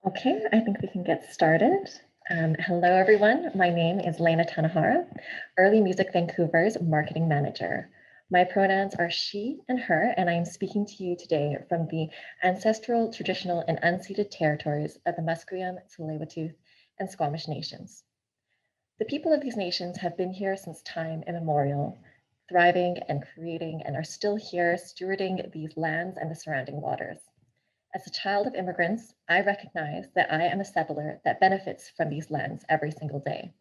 Okay, I think we can get started. Hello, everyone. My name is Lena Tanahara, Early Music Vancouver's marketing manager. My pronouns are she and her, and I am speaking to you today from the ancestral, traditional, and unceded territories of the Musqueam, Tsleil-Waututh, and Squamish nations. The people of these nations have been here since time immemorial, thriving and creating, and are still here stewarding these lands and the surrounding waters. As a child of immigrants, I recognize that I am a settler that benefits from these lands every single day.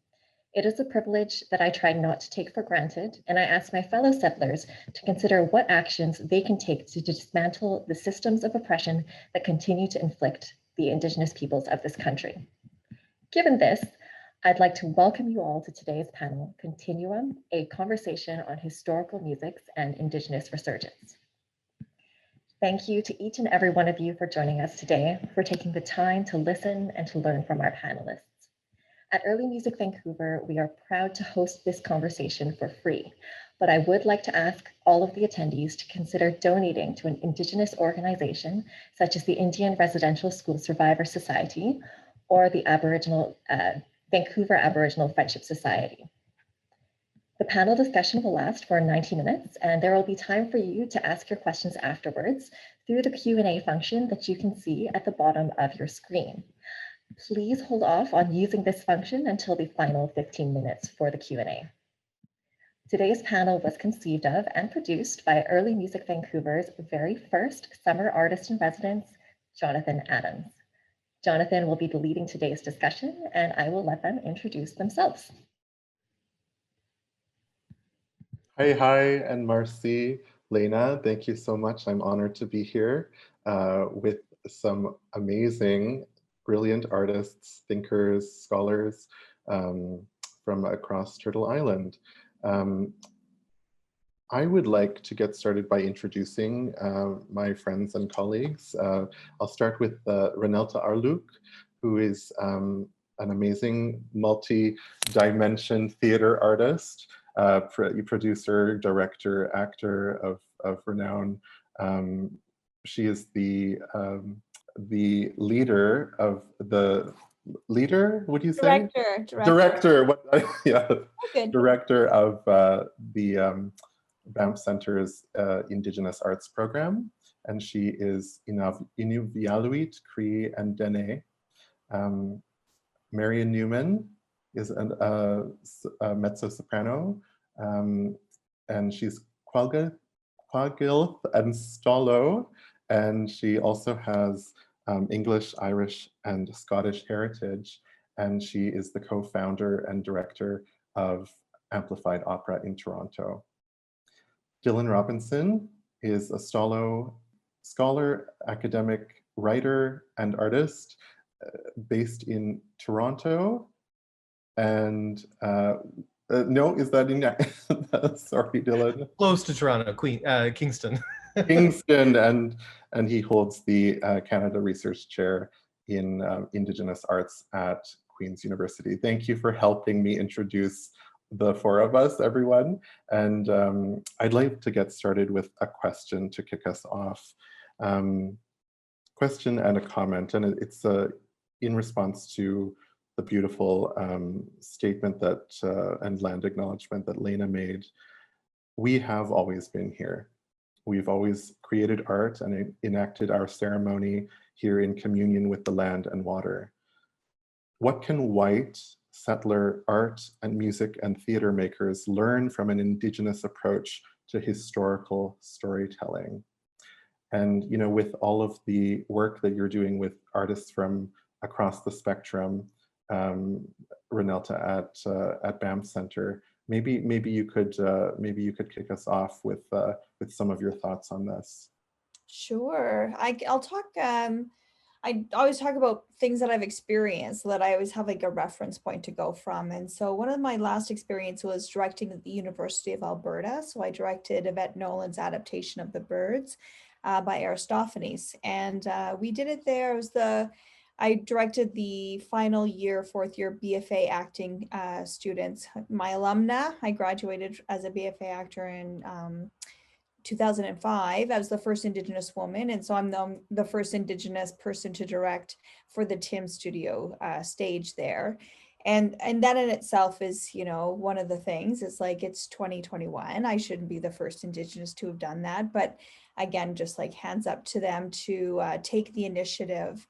It is a privilege that I try not to take for granted, and I ask my fellow settlers to consider what actions they can take to dismantle the systems of oppression that continue to inflict the Indigenous peoples of this country. Given this, I'd like to welcome you all to today's panel, Continuum, a conversation on historical musics and Indigenous resurgence. Thank you to each and every one of you for joining us today, for taking the time to listen and to learn from our panelists. At Early Music Vancouver, we are proud to host this conversation for free, but I would like to ask all of the attendees to consider donating to an Indigenous organization, such as the Indian Residential School Survivor Society or the Vancouver Aboriginal Friendship Society. The panel discussion will last for 90 minutes, and there will be time for you to ask your questions afterwards through the Q&A function that you can see at the bottom of your screen. Please hold off on using this function until the final 15 minutes for the Q&A. Today's panel was conceived of and produced by Early Music Vancouver's very first summer artist in residence, Jonathon Adams. Jonathon will be leading today's discussion, and I will let them introduce themselves. Hi, and Marcy, Lena, thank you so much. I'm honored to be here with some amazing, brilliant artists, thinkers, scholars from across Turtle Island. I would like to get started by introducing my friends and colleagues. I'll start with Reneltta Arluk, who is an amazing multi-dimension theater artist. Producer, director, actor of renown. She is the leader of the Would you say director? What? Yeah, okay. Director of the Banff Center's Indigenous Arts Program, and she is Inuvialuit, Cree, and Dene. Marion Newman is a mezzo-soprano, and she's Quagilth and Stolo, and she also has English, Irish, and Scottish heritage, and she is the co-founder and director of Amplified Opera in Toronto. Dylan Robinson is a Stolo scholar, academic, writer, and artist based in Toronto, and no, is that in? Sorry, Dylan. Close to Toronto, Kingston. Kingston, and he holds the Canada Research Chair in Indigenous Arts at Queen's University. Thank you for helping me introduce the four of us, everyone. And I'd like to get started with a question to kick us off. Question and a comment, and it's in response to the beautiful statement that and land acknowledgement that Lena made. We have always been here. We've always created art and enacted our ceremony here in communion with the land and water. What can white settler art and music and theater makers learn from an Indigenous approach to historical storytelling? And with all of the work that you're doing with artists from across the spectrum, Reneltta at Banff Center, maybe you could kick us off with some of your thoughts on this. Sure, I'll talk. I always talk about things that I've experienced, so that I always have like a reference point to go from. And so one of my last experience was directing at the University of Alberta. So I directed Yvette Nolan's adaptation of The Birds by Aristophanes, and we did it there. I directed the final year, fourth year BFA acting students, my alumna. I graduated as a BFA actor in 2005. I was the first Indigenous woman, and so I'm the first Indigenous person to direct for the Tim Studio stage there. And that in itself is, you know, one of the things. It's like, it's 2021. I shouldn't be the first Indigenous to have done that. But again, just like hands up to them to take the initiative.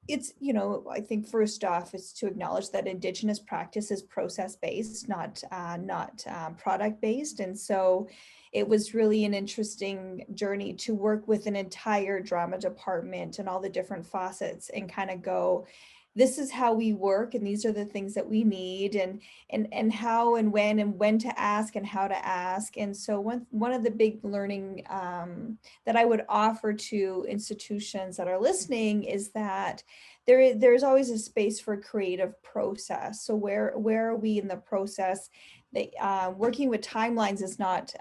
It's, you know, I think first off is to acknowledge that Indigenous practice is process-based, not product-based. And so it was really an interesting journey to work with an entire drama department and all the different facets and kind of go, this is how we work, and these are the things that we need, and how and when to ask and how to ask. And so one of the big learning that I would offer to institutions that are listening is that there's always a space for creative process. So where are we in the process? Working with timelines is not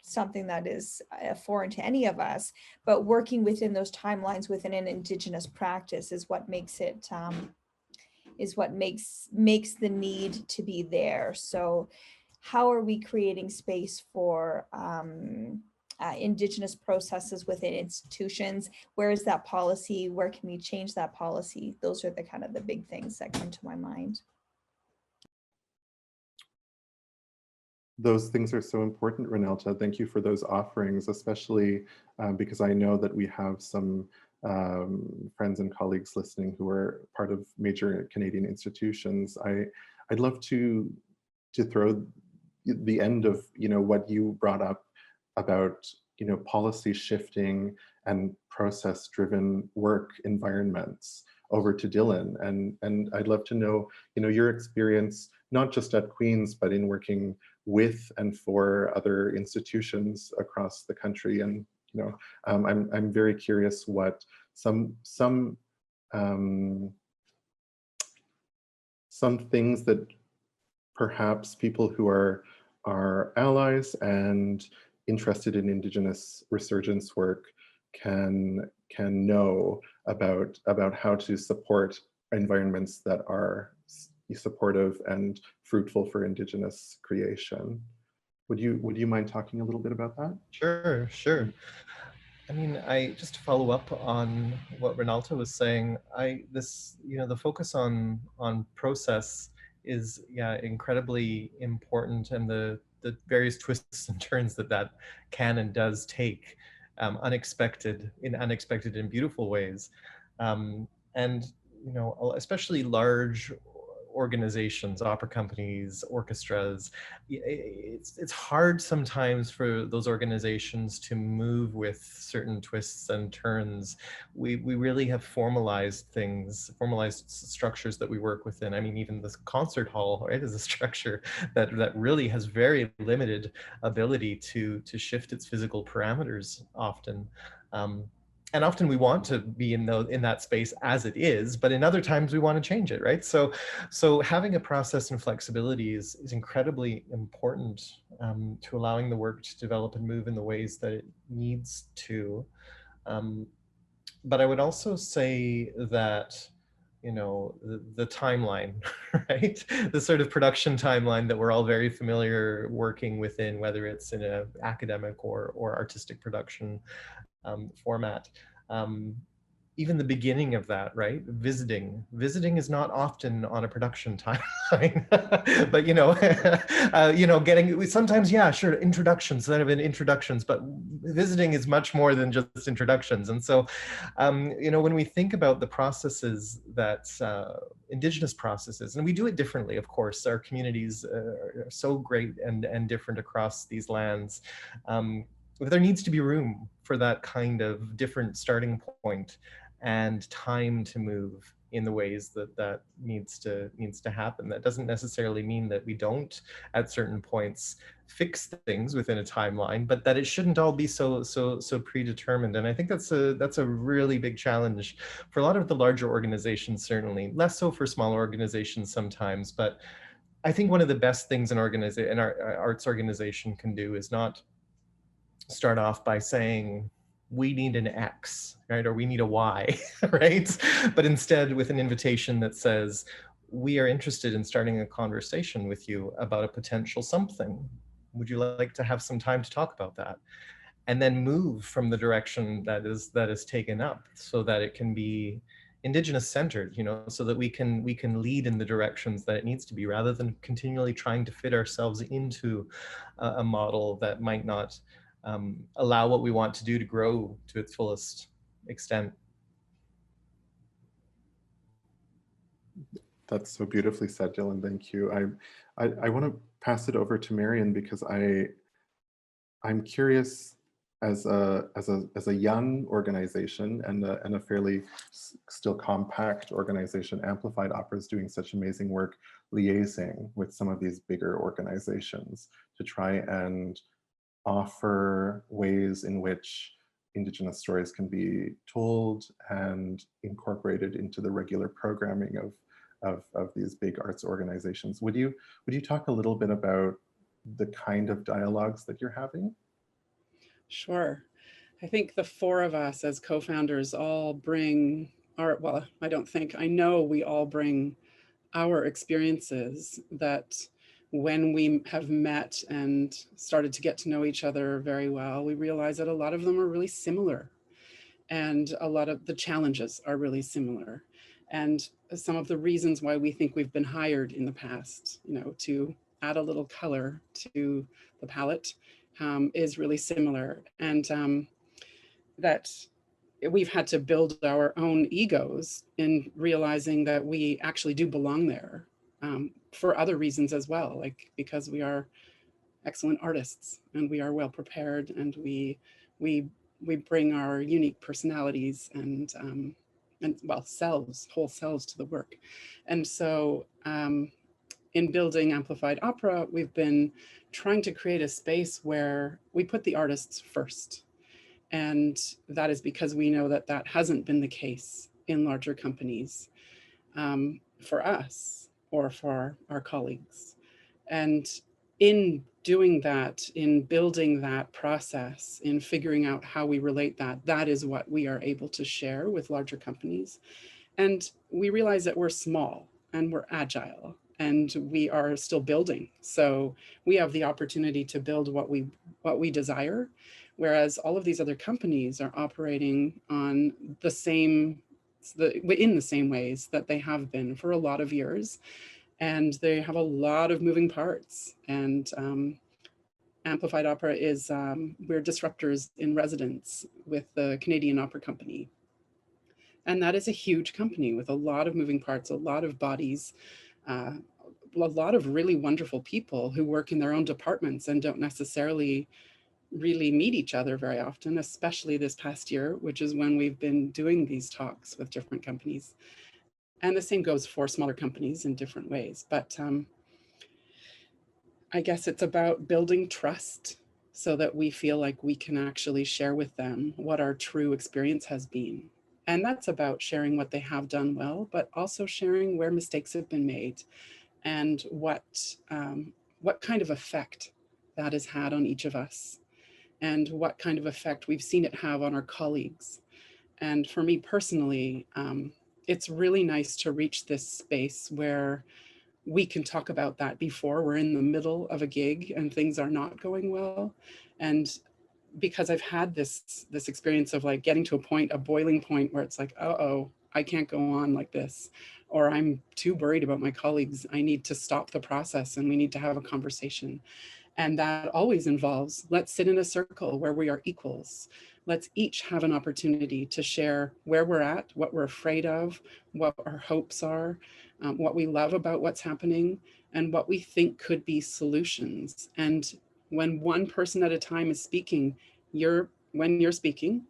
something that is foreign to any of us, but working within those timelines within an Indigenous practice is what makes it makes the need to be there. So how are we creating space for Indigenous processes within institutions? Where is that policy? Where can we change that policy? Those are the kind of the big things that come to my mind. Those things are so important, Reneltta. Thank you for those offerings, especially because I know that we have some friends and colleagues listening who are part of major Canadian institutions. I'd love to throw the end of, you know, what you brought up about, you know, policy shifting and process-driven work environments over to Dylan, and I'd love to know, you know, your experience not just at Queen's, but in working with and for other institutions across the country. And you know, I'm very curious what some things that perhaps people who are allies and interested in Indigenous resurgence work can know about how to support environments that are supportive and fruitful for Indigenous creation. Would you mind talking a little bit about that? Sure, sure. I mean, just to follow up on what Reneltta was saying, you know, the focus on process is, yeah, incredibly important, and the various twists and turns that can and does take, unexpected and beautiful ways, and you know, especially large organizations, opera companies, orchestras. It's hard sometimes for those organizations to move with certain twists and turns. We really have formalized things, formalized structures that we work within. I mean, even this concert hall, right, is a structure that really has very limited ability to shift its physical parameters often. And often we want to be in that space as it is, but in other times we want to change it, right? So having a process and flexibility is incredibly important to allowing the work to develop and move in the ways that it needs to. But I would also say that, you know, the timeline, right? The sort of production timeline that we're all very familiar working within, whether it's in an academic or artistic production format. Even the beginning of that, right? Visiting is not often on a production timeline, but you know, getting sometimes, yeah, sure, introductions that have been introductions, but visiting is much more than just introductions. And so, you know, when we think about the processes that Indigenous processes, and we do it differently, of course, our communities are so great and different across these lands. But there needs to be room for that kind of different starting point and time to move in the ways that needs to happen. That doesn't necessarily mean that we don't at certain points fix things within a timeline, but that it shouldn't all be so predetermined. And I think that's a really big challenge for a lot of the larger organizations, certainly less so for smaller organizations sometimes. But I think one of the best things an arts organization can do is not start off by saying, we need an X, right? Or we need a Y, right? But instead with an invitation that says, we are interested in starting a conversation with you about a potential something. would you like to have some time to talk about that? And then move from the direction that is taken up, so that it can be Indigenous centered, so that we can lead in the directions that it needs to be, rather than continually trying to fit ourselves into a model that might not allow what we want to do to grow to its fullest extent. That's so beautifully said, Dylan. Thank you. I want to pass it over to Marion, because I'm curious, as a young organization and a fairly still compact organization, Amplified Opera is doing such amazing work liaising with some of these bigger organizations to try and offer ways in which Indigenous stories can be told and incorporated into the regular programming of these big arts organizations. Would you talk a little bit about the kind of dialogues that you're having? Sure. I think the four of us as co-founders all bring our, well, I know we all bring our experiences that when we have met and started to get to know each other very well, we realize that a lot of them are really similar, and a lot of the challenges are really similar. And some of the reasons why we think we've been hired in the past, to add a little color to the palette, is really similar. And that we've had to build our own egos in realizing that we actually do belong there, for other reasons as well, like because we are excellent artists and we are well prepared, and we bring our unique personalities and well, whole selves to the work. And so in building Amplified Opera, we've been trying to create a space where we put the artists first. And that is because we know that that hasn't been the case in larger companies, for us or for our colleagues. And in doing that, in building that process, in figuring out how we relate that is what we are able to share with larger companies. And we realize that we're small and we're agile and we are still building. So we have the opportunity to build what we desire, whereas all of these other companies are operating on in the same ways that they have been for a lot of years. And they have a lot of moving parts. And Amplified Opera is, we're disruptors in residence with the Canadian Opera Company. And that is a huge company with a lot of moving parts, a lot of bodies, a lot of really wonderful people who work in their own departments and don't necessarily really meet each other very often, especially this past year, which is when we've been doing these talks with different companies. And the same goes for smaller companies in different ways. But I guess it's about building trust so that we feel like we can actually share with them what our true experience has been. And that's about sharing what they have done well, but also sharing where mistakes have been made and what kind of effect that has had on each of us, and what kind of effect we've seen it have on our colleagues. And for me personally, it's really nice to reach this space where we can talk about that before we're in the middle of a gig and things are not going well. And because I've had this experience of like getting to a boiling point where it's like, uh-oh, I can't go on like this, or I'm too worried about my colleagues. I need to stop the process and we need to have a conversation. And that always involves, let's sit in a circle where we are equals. Let's each have an opportunity to share where we're at, what we're afraid of, what our hopes are, what we love about what's happening, and what we think could be solutions. And when one person at a time is speaking, when you're speaking,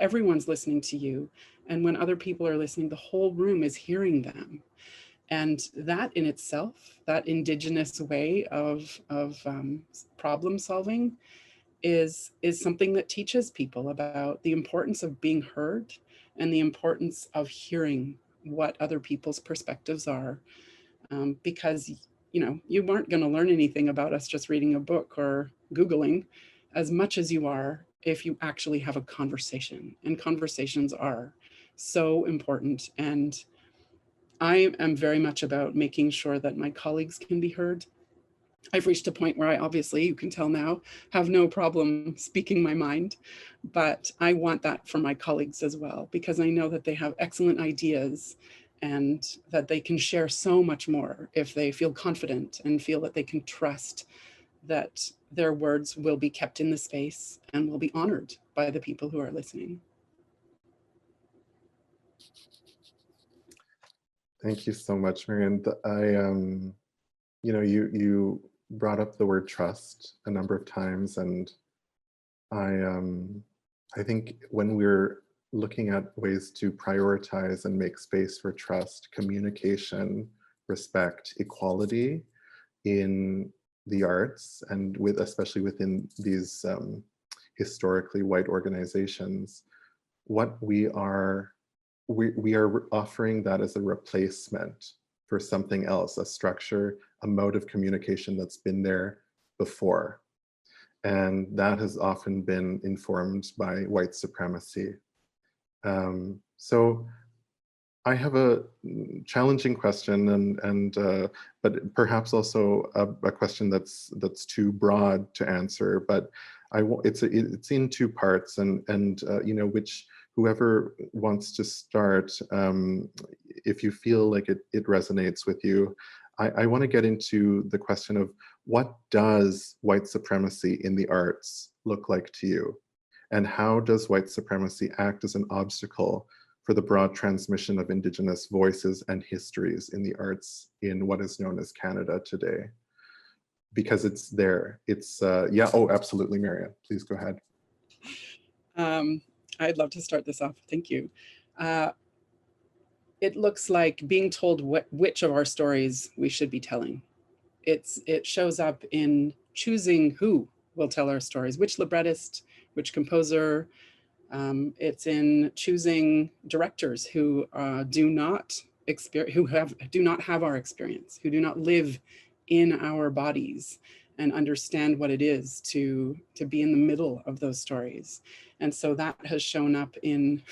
everyone's listening to you. And when other people are listening, the whole room is hearing them. And that in itself, that Indigenous way of problem solving is something that teaches people about the importance of being heard and the importance of hearing what other people's perspectives are. Because, you weren't going to learn anything about us just reading a book or Googling as much as you are if you actually have a conversation. And conversations are so important. And I am very much about making sure that my colleagues can be heard I've reached a point where I obviously, you can tell now, have no problem speaking my mind, but I want that for my colleagues as well, because I know that they have excellent ideas and that they can share so much more if they feel confident and feel that they can trust that their words will be kept in the space and will be honored by the people who are listening. Thank you so much, Marion. You know, you brought up the word trust a number of times, and I think when we're looking at ways to prioritize and make space for trust, communication, respect, equality in the arts, and with especially within these historically white organizations, what we are offering that as a replacement for something else, a structure, a mode of communication that's been there before. And that has often been informed by white supremacy. So I have a challenging question, but perhaps also a question that's too broad to answer. But it's in two parts, and you know, whoever wants to start, if you feel like it resonates with you, I want to get into the question of what does white supremacy in the arts look like to you? And how does white supremacy act as an obstacle for the broad transmission of Indigenous voices and histories in the arts in what is known as Canada today? Because it's there. It's, yeah, oh, absolutely, Marion, please go ahead. I'd love to start this off, thank you. It looks like being told which of our stories we should be telling. It shows up in choosing who will tell our stories, which librettist, which composer. It's in choosing directors who do not have our experience, who do not live in our bodies and understand what it is to be in the middle of those stories. And so that has shown up in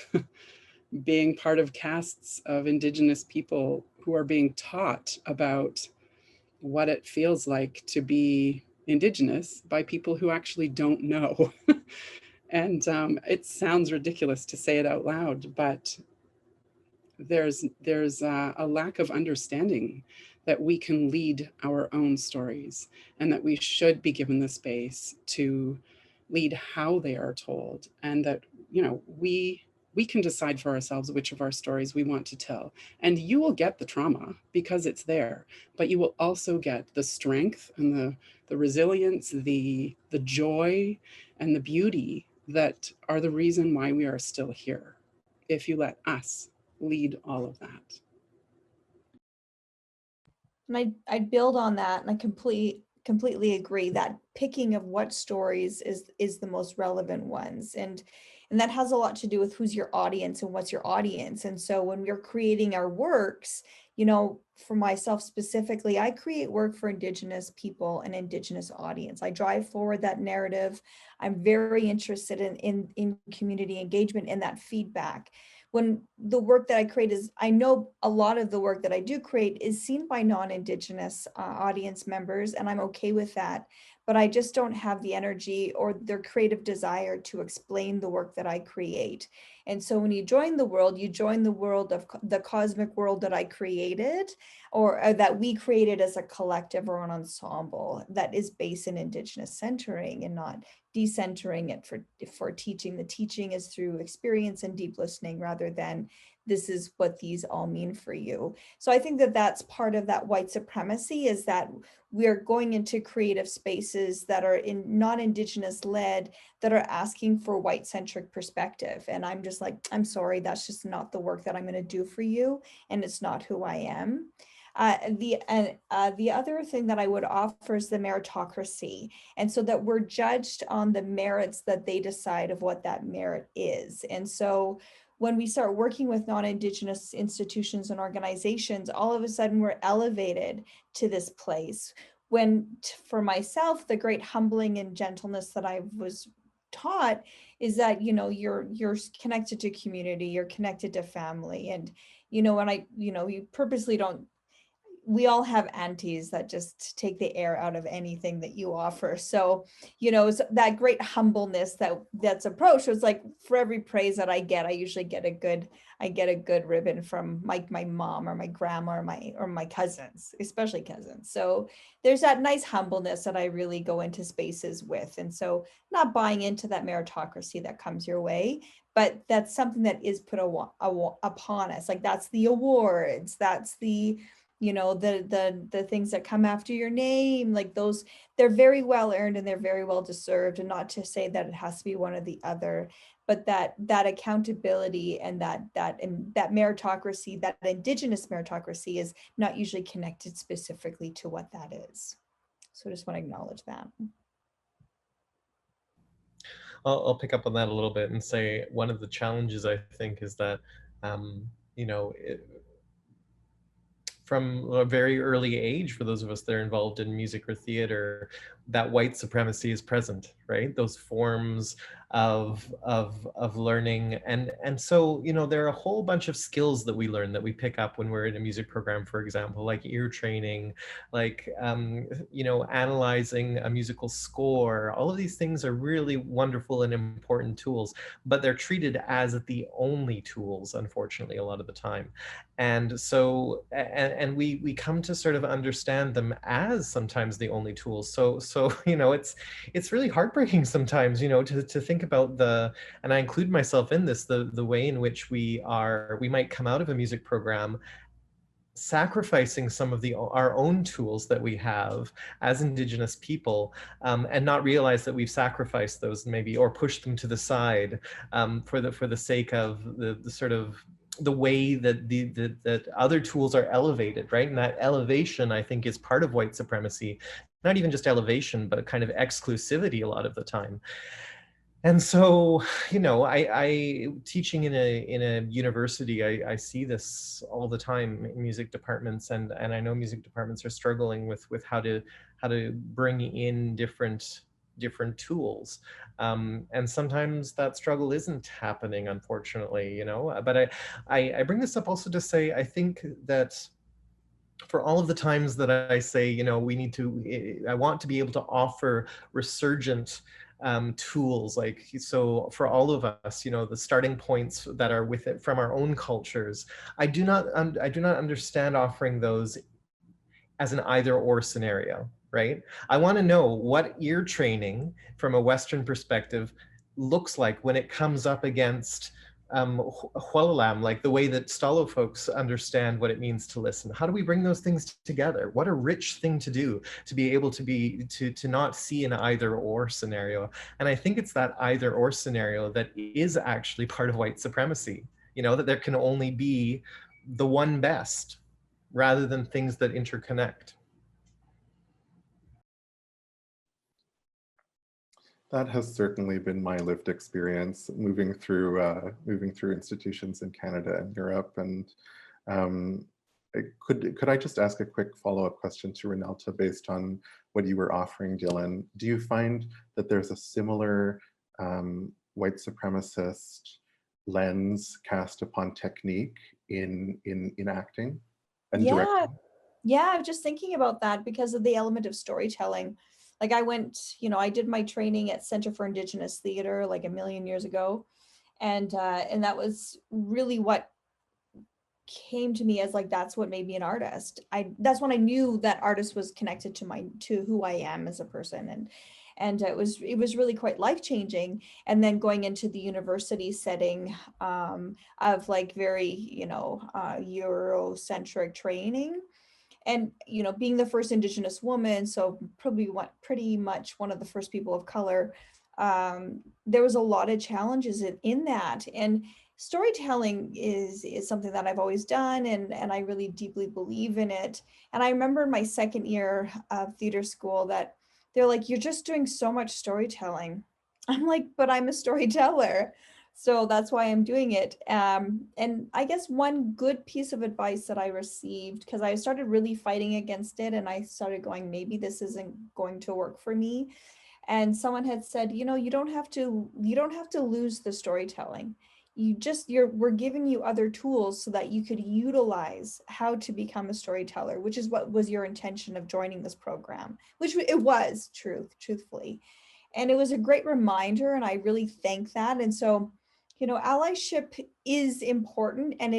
being part of casts of Indigenous people who are being taught about what it feels like to be Indigenous by people who actually don't know. And it sounds ridiculous to say it out loud, but there's a lack of understanding that we can lead our own stories and that we should be given the space to lead how they are told, and that, you know, we can decide for ourselves which of our stories we want to tell. And you will get the trauma because it's there, but you will also get the strength and the resilience, the joy and the beauty that are the reason why we are still here, if you let us lead all of that. And I'd build on that, and I completely agree that picking of what stories is the most relevant ones, and that has a lot to do with who's your audience and what's your audience. And so when we're creating our works, you know, for myself specifically, I create work for Indigenous people and Indigenous audience. I drive forward that narrative. I'm very interested in community engagement and that feedback. When the work that I create is, I know a lot of the work that I do create is seen by non-Indigenous audience members, and I'm okay with that, but I just don't have the energy or their creative desire to explain the work that I create. And so when you join the world, you join the world of the cosmic world that I created, or that we created as a collective or an ensemble that is based in Indigenous centering and not decentering it for teaching. The teaching is through experience and deep listening rather than this is what these all mean for you. So I think that that's part of that white supremacy, is that we're going into creative spaces that are not Indigenous led, that are asking for white centric perspective. And I'm just like, I'm sorry, that's just not the work that I'm going to do for you. And it's not who I am. The other thing that I would offer is the meritocracy. And so that we're judged on the merits that they decide of what that merit is. And so when we start working with non-Indigenous institutions and organizations, all of a sudden we're elevated to this place. When for myself, the great humbling and gentleness that I was taught is that, you know, you're connected to community, you're connected to family. And, you know, when you purposely don't, we all have aunties that just take the air out of anything that you offer. So, you know, it's that great humbleness that's approached. It's like for every praise that I get, I usually get a good ribbon from my mom or my grandma or my cousins, especially cousins. So there's that nice humbleness that I really go into spaces with. And so not buying into that meritocracy that comes your way, but that's something that is put upon us. Like that's the awards, that's the, you know, the things that come after your name, like those, they're very well earned and they're very well deserved. And not to say that it has to be one or the other, but that accountability and that meritocracy, that Indigenous meritocracy, is not usually connected specifically to what that is. So I just want to acknowledge that. I'll pick up on that a little bit and say one of the challenges I think is that, you know, from a very early age, for those of us that are involved in music or theater, that white supremacy is present, right? Those forms of learning. And so, you know, there are a whole bunch of skills that we learn that we pick up when we're in a music program, for example, like ear training, like, you know, analyzing a musical score. All of these things are really wonderful and important tools, but they're treated as the only tools, unfortunately, a lot of the time. And so, and we come to sort of understand them as sometimes the only tools. So, you know, it's really heartbreaking sometimes, you know, to think about and I include myself in this, the way in which we might come out of a music program sacrificing some of our own tools that we have as Indigenous people, and not realize that we've sacrificed those maybe, or pushed them to the side, for the sake of the sort of the way that that other tools are elevated, right? And that elevation, I think, is part of white supremacy. Not even just elevation, but kind of exclusivity a lot of the time. And so, you know, I teaching in a university, I see this all the time in music departments, and I know music departments are struggling with how to bring in different tools, and sometimes that struggle isn't happening, unfortunately, you know. But I bring this up also to say, I think that for all of the times that I say, you know, I want to be able to offer resurgent tools, like, so for all of us, you know, the starting points that are with it from our own cultures, I do not understand offering those as an either or scenario, right? I want to know what ear training from a Western perspective looks like when it comes up against Hualalam, like the way that Stalo folks understand what it means to listen. How do we bring those things together? What a rich thing to do, to be able to not see an either or scenario. And I think it's that either or scenario that is actually part of white supremacy, you know, that there can only be the one best rather than things that interconnect. That has certainly been my lived experience moving through institutions in Canada and Europe. And could I just ask a quick follow-up question to Reneltta based on what you were offering, Dylan? Do you find that there's a similar white supremacist lens cast upon technique in acting and directing? Yeah, I was just thinking about that because of the element of storytelling. Like I went, you know, I did my training at Center for Indigenous Theatre like a million years ago. And that was really what came to me as like, that's what made me an artist. That's when I knew that artist was connected to who I am as a person. And it was really quite life-changing. And then going into the university setting of like very, you know, Eurocentric training. And, you know, being the first Indigenous woman, so pretty much one of the first people of color, there was a lot of challenges in that. And storytelling is something that I've always done, and I really deeply believe in it. And I remember in my second year of theater school that they're like, you're just doing so much storytelling. I'm like, but I'm a storyteller. So that's why I'm doing it. And I guess one good piece of advice that I received, because I started really fighting against it and I started going, maybe this isn't going to work for me. And someone had said, you know, you don't have to lose the storytelling. we're giving you other tools so that you could utilize how to become a storyteller, which is what was your intention of joining this program, which it was, truthfully. And it was a great reminder, and I really thank that. And so, you know, allyship is important, and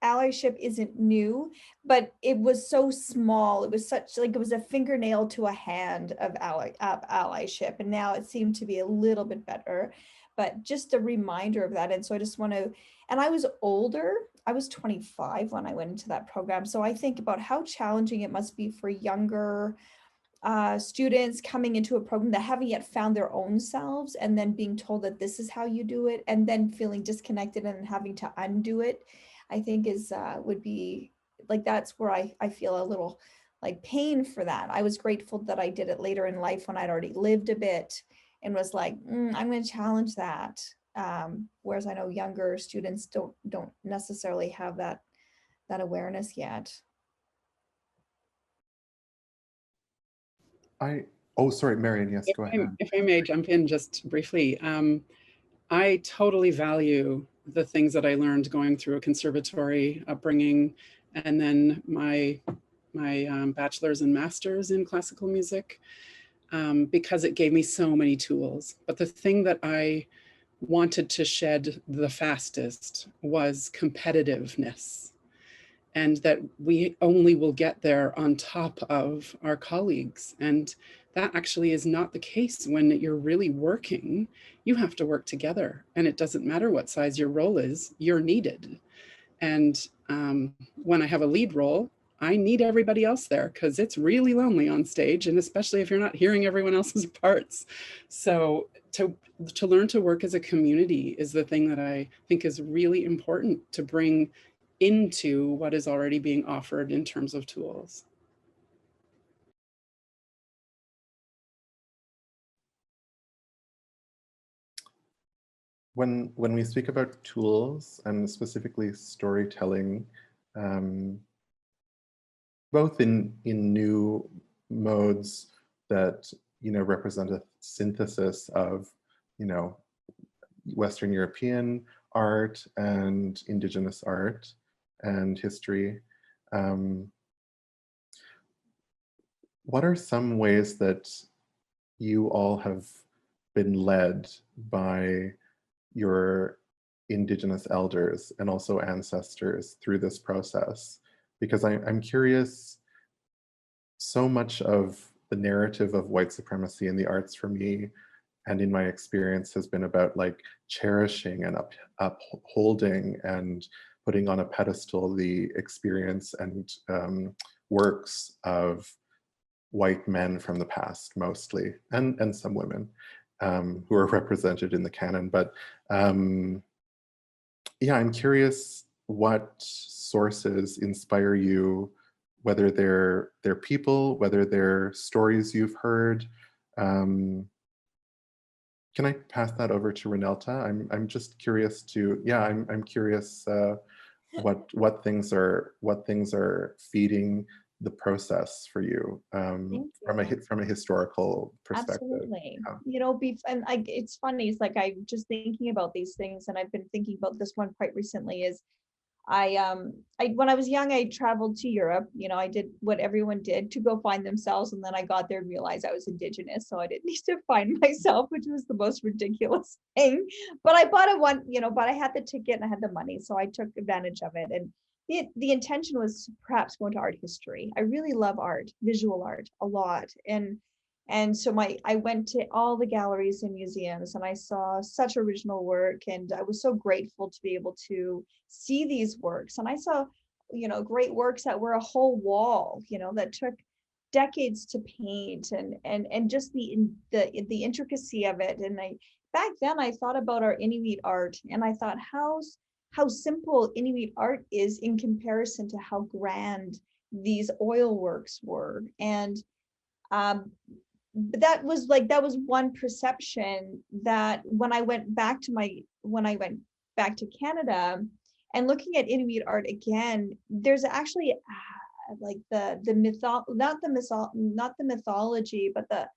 allyship isn't new, but it was so small. It was such, like, it was a fingernail to a hand of allyship. And now it seemed to be a little bit better, but just a reminder of that. And so I just want to, and I was older, I was 25 when I went into that program. So I think about how challenging it must be for younger students coming into a program that haven't yet found their own selves, and then being told that this is how you do it, and then feeling disconnected and having to undo it, I think is would be like, that's where I feel a little like pain for that. I was grateful that I did it later in life when I'd already lived a bit and was like, I'm going to challenge that. Whereas I know younger students don't necessarily have that awareness yet. Oh, sorry, Marion, yes, go ahead. If I may jump in just briefly, I totally value the things that I learned going through a conservatory upbringing, and then my bachelor's and master's in classical music, because it gave me so many tools. But the thing that I wanted to shed the fastest was competitiveness, and that we only will get there on top of our colleagues. And that actually is not the case. When you're really working, you have to work together, and it doesn't matter what size your role is, you're needed. And when I have a lead role, I need everybody else there, because it's really lonely on stage, and especially if you're not hearing everyone else's parts. So to learn to work as a community is the thing that I think is really important to bring into what is already being offered in terms of tools. When we speak about tools, and specifically storytelling, both in new modes that, you know, represent a synthesis of, you know, Western European art and Indigenous art and history, what are some ways that you all have been led by your Indigenous elders and also ancestors through this process? Because I'm curious, so much of the narrative of white supremacy in the arts for me and in my experience has been about like cherishing and upholding and putting on a pedestal the experience and works of white men from the past mostly, and some women who are represented in the canon. But yeah, I'm curious what sources inspire you, whether they're people, whether they're stories you've heard. Can I pass that over to Reneltta? I'm just curious to, yeah, I'm curious what things are feeding the process for you, from a historical perspective. Absolutely. Yeah. You know, it's funny. It's like I'm just thinking about these things, and I've been thinking about this one quite recently. Is when I was young, I traveled to Europe. You know, I did what everyone did to go find themselves, and then I got there and realized I was Indigenous, so I didn't need to find myself, which was the most ridiculous thing. But I bought but I had the ticket and I had the money, so I took advantage of it. And the intention was perhaps going to art history. I really love art, visual art, a lot, and so I went to all the galleries and museums, and I saw such original work, and I was so grateful to be able to see these works. And I saw, you know, great works that were a whole wall, you know, that took decades to paint, and just the intricacy of it. And back then I thought about our Inuit art, and I thought how simple Inuit art is in comparison to how grand these oil works were. And but that was one perception, that when I went back to Canada and looking at Inuit art again, there's actually like not the mythology, but the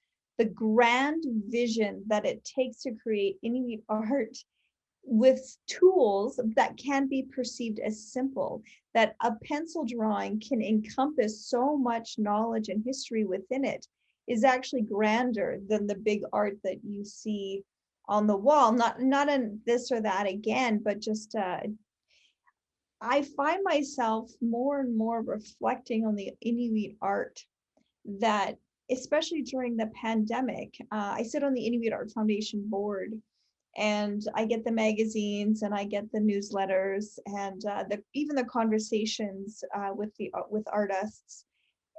grand vision that it takes to create Inuit art with tools that can be perceived as simple, that a pencil drawing can encompass so much knowledge and history within it, is actually grander than the big art that you see on the wall. Not in this or that again, but just I find myself more and more reflecting on the Inuit art that, especially during the pandemic, I sit on the Inuit Art Foundation board, and I get the magazines and I get the newsletters and even the conversations with artists.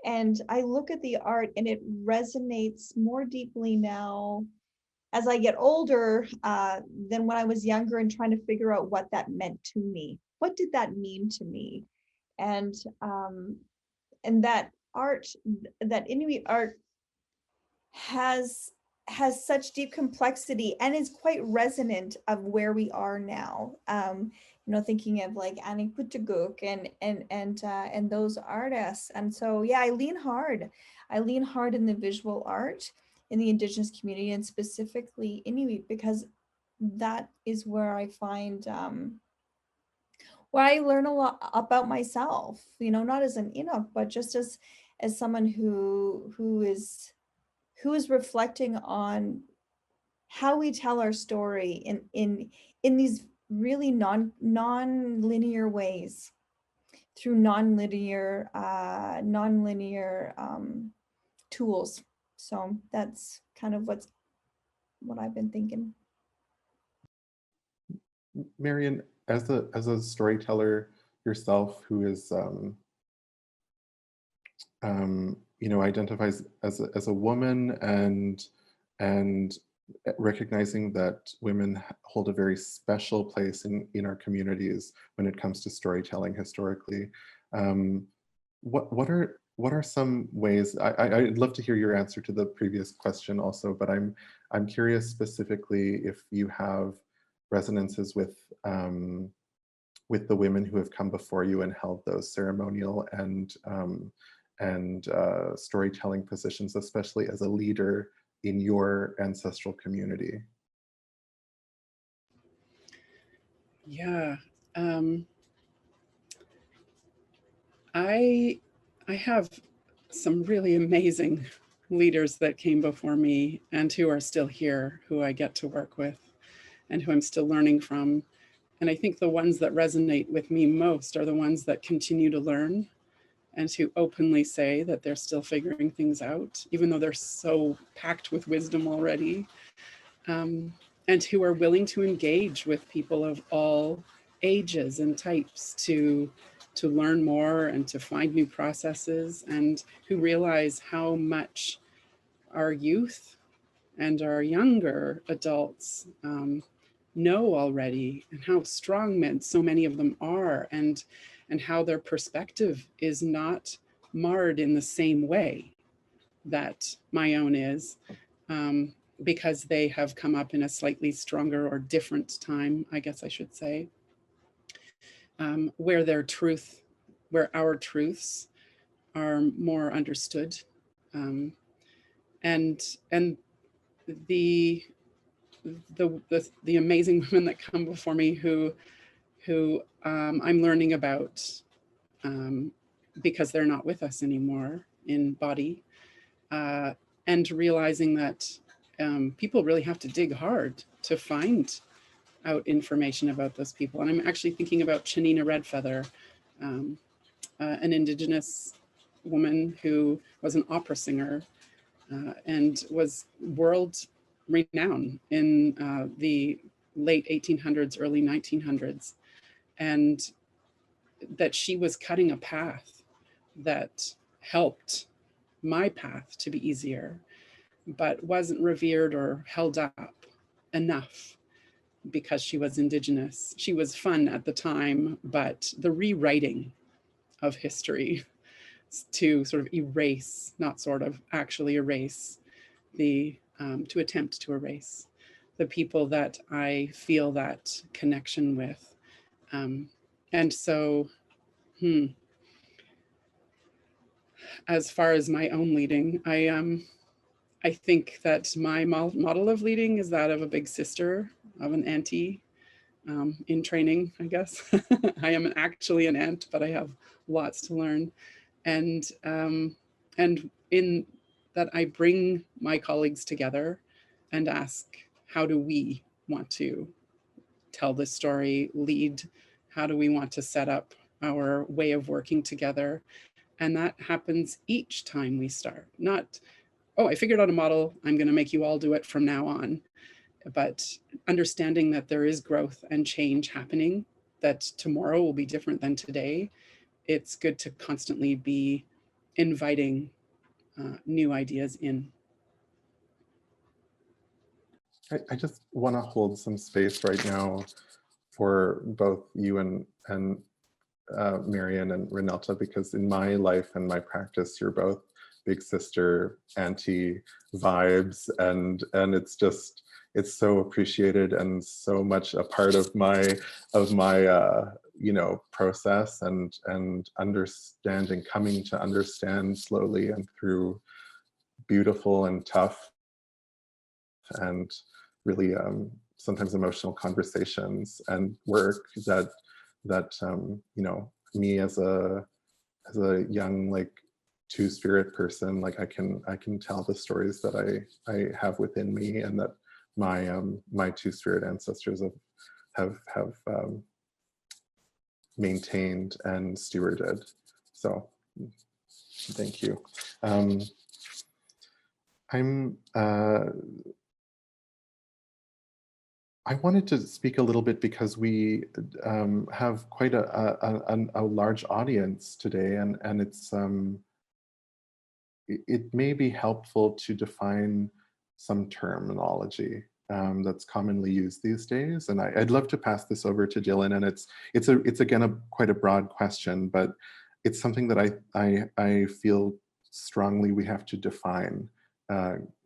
And I look at the art and it resonates more deeply now as I get older than when I was younger, and trying to figure out what that meant to me. What did that mean to me? And that art, that Inuit art, has such deep complexity and is quite resonant of where we are now. Thinking of like Annie Putaguk and those artists. And so, yeah, I lean hard in the visual art in the Indigenous community, and specifically Inuit, because that is where I find where I learn a lot about myself, not as an Inuk, but just as someone who is reflecting on how we tell our story in these really non-linear ways, through non-linear tools. So that's kind of what I've been thinking. Marion, as a storyteller yourself, who is identifies as a woman, and recognizing that women hold a very special place in our communities when it comes to storytelling historically. What are some ways? I'd love to hear your answer to the previous question also, but I'm curious specifically if you have resonances with the women who have come before you and held those ceremonial and storytelling positions, especially as a leader in your ancestral community. Yeah, I have some really amazing leaders that came before me and who are still here, who I get to work with and who I'm still learning from. And I think the ones that resonate with me most are the ones that continue to learn and who openly say that they're still figuring things out, even though they're so packed with wisdom already, and who are willing to engage with people of all ages and types to learn more and to find new processes, and who realize how much our youth and our younger adults know already, and how strong so many of them are, and how their perspective is not marred in the same way that my own is, because they have come up in a slightly stronger or different time, I guess I should say, where our truths are more understood, and the amazing women that come before me who I'm learning about, because they're not with us anymore in body, and realizing that people really have to dig hard to find out information about those people. And I'm actually thinking about Chanina Redfeather, an Indigenous woman who was an opera singer and was world renowned in the late 1800s, early 1900s. And that she was cutting a path that helped my path to be easier, but wasn't revered or held up enough because she was Indigenous. She was fun at the time, but the rewriting of history to sort of erase, not sort of, actually erase to attempt to erase the people that I feel that connection with. And so, as far as my own leading, I think that my model of leading is that of a big sister, of an auntie, in training, I guess. I am actually an aunt, but I have lots to learn. And in that, I bring my colleagues together and ask, how do we want to tell this story, lead? How do we want to set up our way of working together? And that happens each time we start. Not, oh, I figured out a model, I'm going to make you all do it from now on. But understanding that there is growth and change happening, that tomorrow will be different than today. It's good to constantly be inviting new ideas in. I just want to hold some space right now for both you and Marion and Reneltta, because in my life and my practice, you're both big sister, auntie vibes, and it's so appreciated and so much a part of my process and understanding, coming to understand slowly and through beautiful and tough and really sometimes emotional conversations and work that me as a young two-spirit person, I can tell the stories that I have within me, and that my two-spirit ancestors have maintained and stewarded. So thank you. I wanted to speak a little bit because we have quite a large audience today, and it may be helpful to define some terminology that's commonly used these days. And I'd love to pass this over to Dylan. And it's again quite a broad question, but it's something that I feel strongly we have to define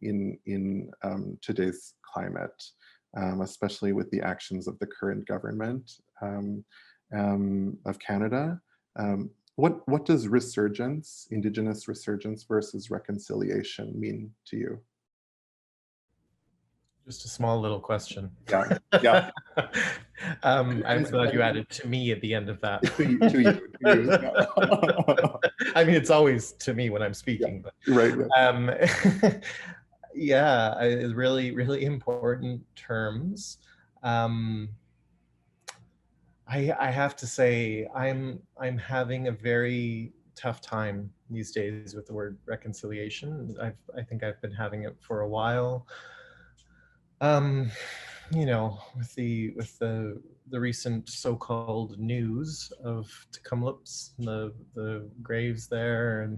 in today's climate. Especially with the actions of the current government of Canada. What does resurgence, Indigenous resurgence versus reconciliation mean to you? Just a small little question. Yeah, yeah. I'm glad you added to me at the end of that. To you. I mean, it's always to me when I'm speaking, but right. Yeah, really, really important terms. I have to say, I'm having a very tough time these days with the word reconciliation. I think I've been having it for a while. With the recent so-called news of Tecumlips, the graves there, and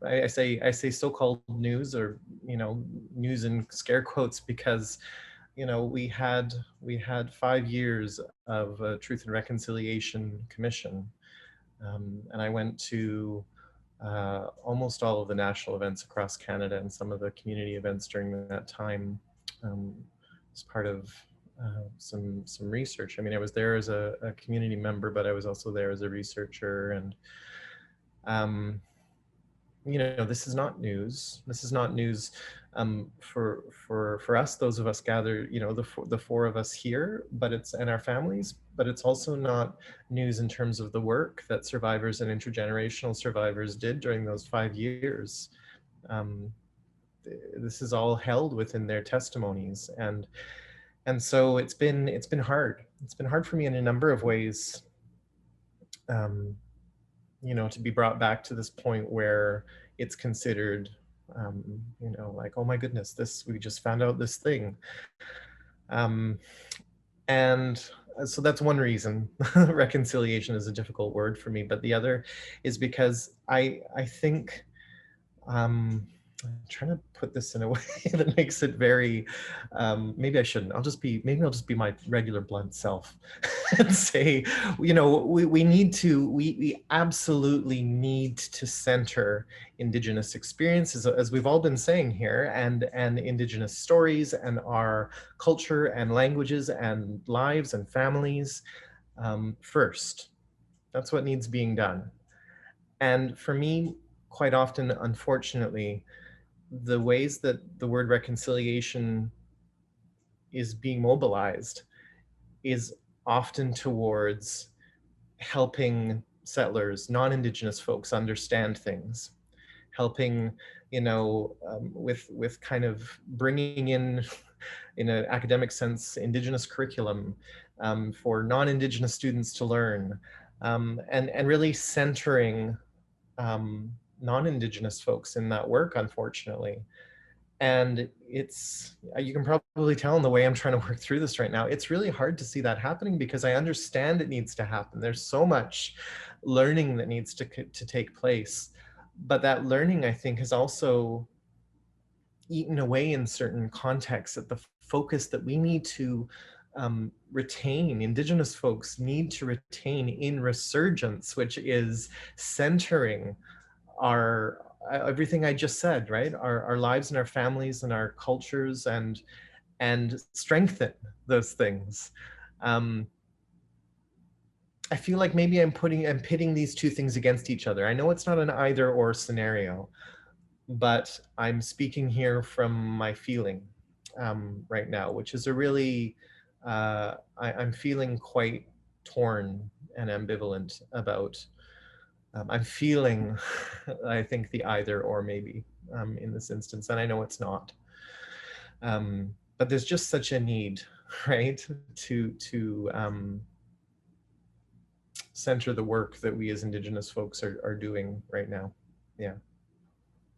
I say so-called news, or news in scare quotes, because we had 5 years of a Truth and Reconciliation Commission, and I went to almost all of the national events across Canada and some of the community events during that time. As part of some research. I mean, I was there as a community member, but I was also there as a researcher. And this is not news. This is not news for us, those of us gathered, the four of us here, and our families. But it's also not news in terms of the work that survivors and intergenerational survivors did during those 5 years. This is all held within their testimonies, and so it's been hard. It's been hard for me in a number of ways, to be brought back to this point where it's considered, like, oh my goodness, we just found out this thing, and so that's one reason. Reconciliation is a difficult word for me, but the other is because I think. I'm trying to put this in a way that makes it very, maybe I shouldn't. I'll just be my regular blunt self and say, we absolutely need to center Indigenous experiences, as we've all been saying here, and Indigenous stories and our culture and languages and lives and families first. That's what needs being done. And for me, quite often, unfortunately, the ways that the word reconciliation is being mobilized is often towards helping settlers, non-Indigenous folks understand things, helping, with kind of bringing in an academic sense, Indigenous curriculum for non-Indigenous students to learn, and really centering non-Indigenous folks in that work, unfortunately. And you can probably tell in the way I'm trying to work through this right now, it's really hard to see that happening, because I understand it needs to happen. There's so much learning that needs to take place. But that learning, I think, has also eaten away in certain contexts at the focus that we need to retain, Indigenous folks need to retain in resurgence, which is centering our everything I just said, right? Our lives and our families and our cultures, and strengthen those things. I feel like maybe I'm pitting these two things against each other. I know it's not an either or scenario, but I'm speaking here from my feeling right now, which is a really, I'm feeling quite torn and ambivalent about. I'm feeling, I think, the either or maybe in this instance, and I know it's not. But there's just such a need, right, to center the work that we as Indigenous folks are doing right now. Yeah.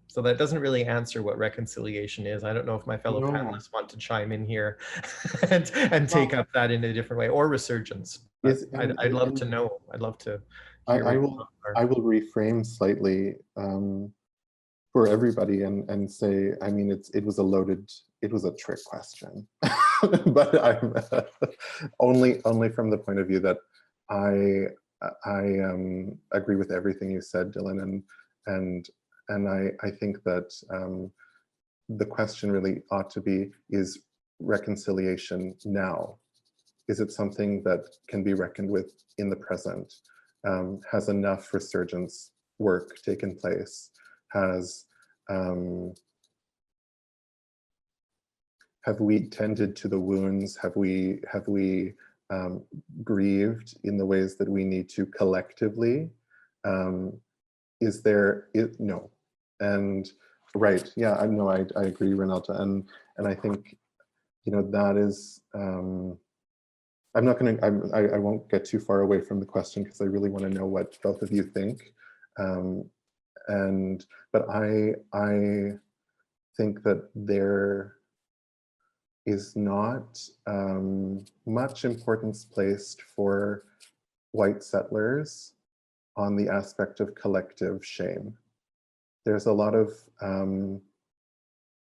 So that doesn't really answer what reconciliation is. I don't know if my fellow panelists want to chime in here and take up that in a different way, or resurgence. I'd love to know. I'd love to hear. I will reframe slightly for everybody and say, I mean, it was a trick question, but I'm only from the point of view that I agree with everything you said, Dylan, and I think that the question really ought to be, is reconciliation now? Is it something that can be reckoned with in the present? Has enough resurgence work taken place? Have we tended to the wounds? Have we grieved in the ways that we need to collectively? No? And right, yeah, I agree, Reneltta, and I think, that is. I won't get too far away from the question, because I really want to know what both of you think. But I think that there is not much importance placed for white settlers on the aspect of collective shame. There's a lot of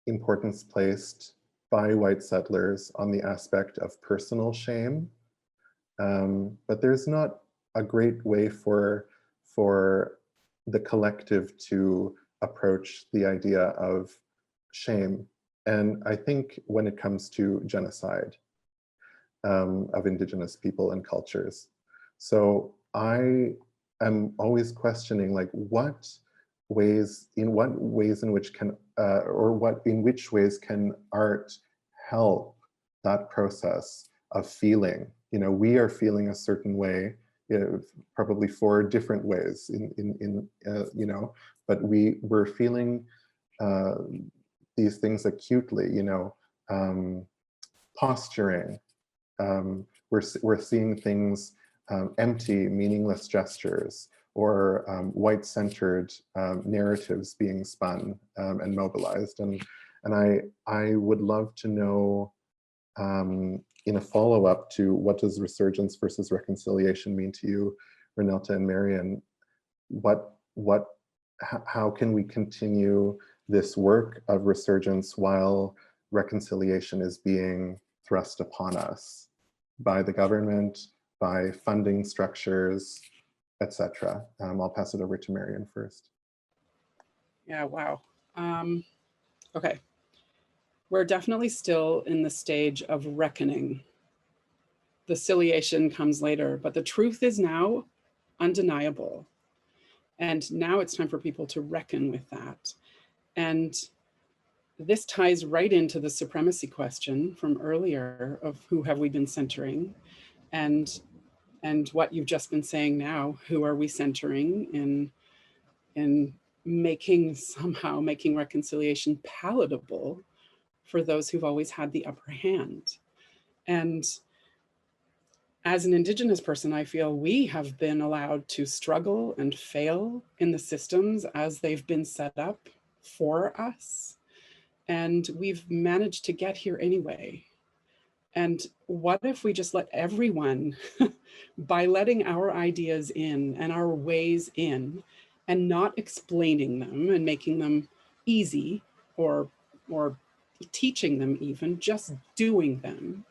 importance placed by white settlers on the aspect of personal shame, but there's not a great way for the collective to approach the idea of shame. And I think when it comes to genocide of Indigenous people and cultures, so I am always questioning, like, in which ways can art help that process of feeling? We are feeling a certain way, probably 4 different ways but we're feeling these things acutely, posturing. We're seeing things, empty, meaningless gestures, or white-centered narratives being spun and mobilized. And I would love to know, in a follow-up to what does resurgence versus reconciliation mean to you, Reneltta and Marion, how can we continue this work of resurgence while reconciliation is being thrust upon us by the government, by funding structures, etc.? I'll pass it over to Marion first. Yeah, wow. Okay. We're definitely still in the stage of reckoning. The conciliation comes later, but the truth is now undeniable. And now it's time for people to reckon with that. And this ties right into the supremacy question from earlier of who have we been centering. And what you've just been saying now, who are we centering in somehow making reconciliation palatable for those who've always had the upper hand. And as an Indigenous person, I feel we have been allowed to struggle and fail in the systems as they've been set up for us. And we've managed to get here anyway. And what if we just let everyone, by letting our ideas in and our ways in, and not explaining them and making them easy or teaching them even, just doing them,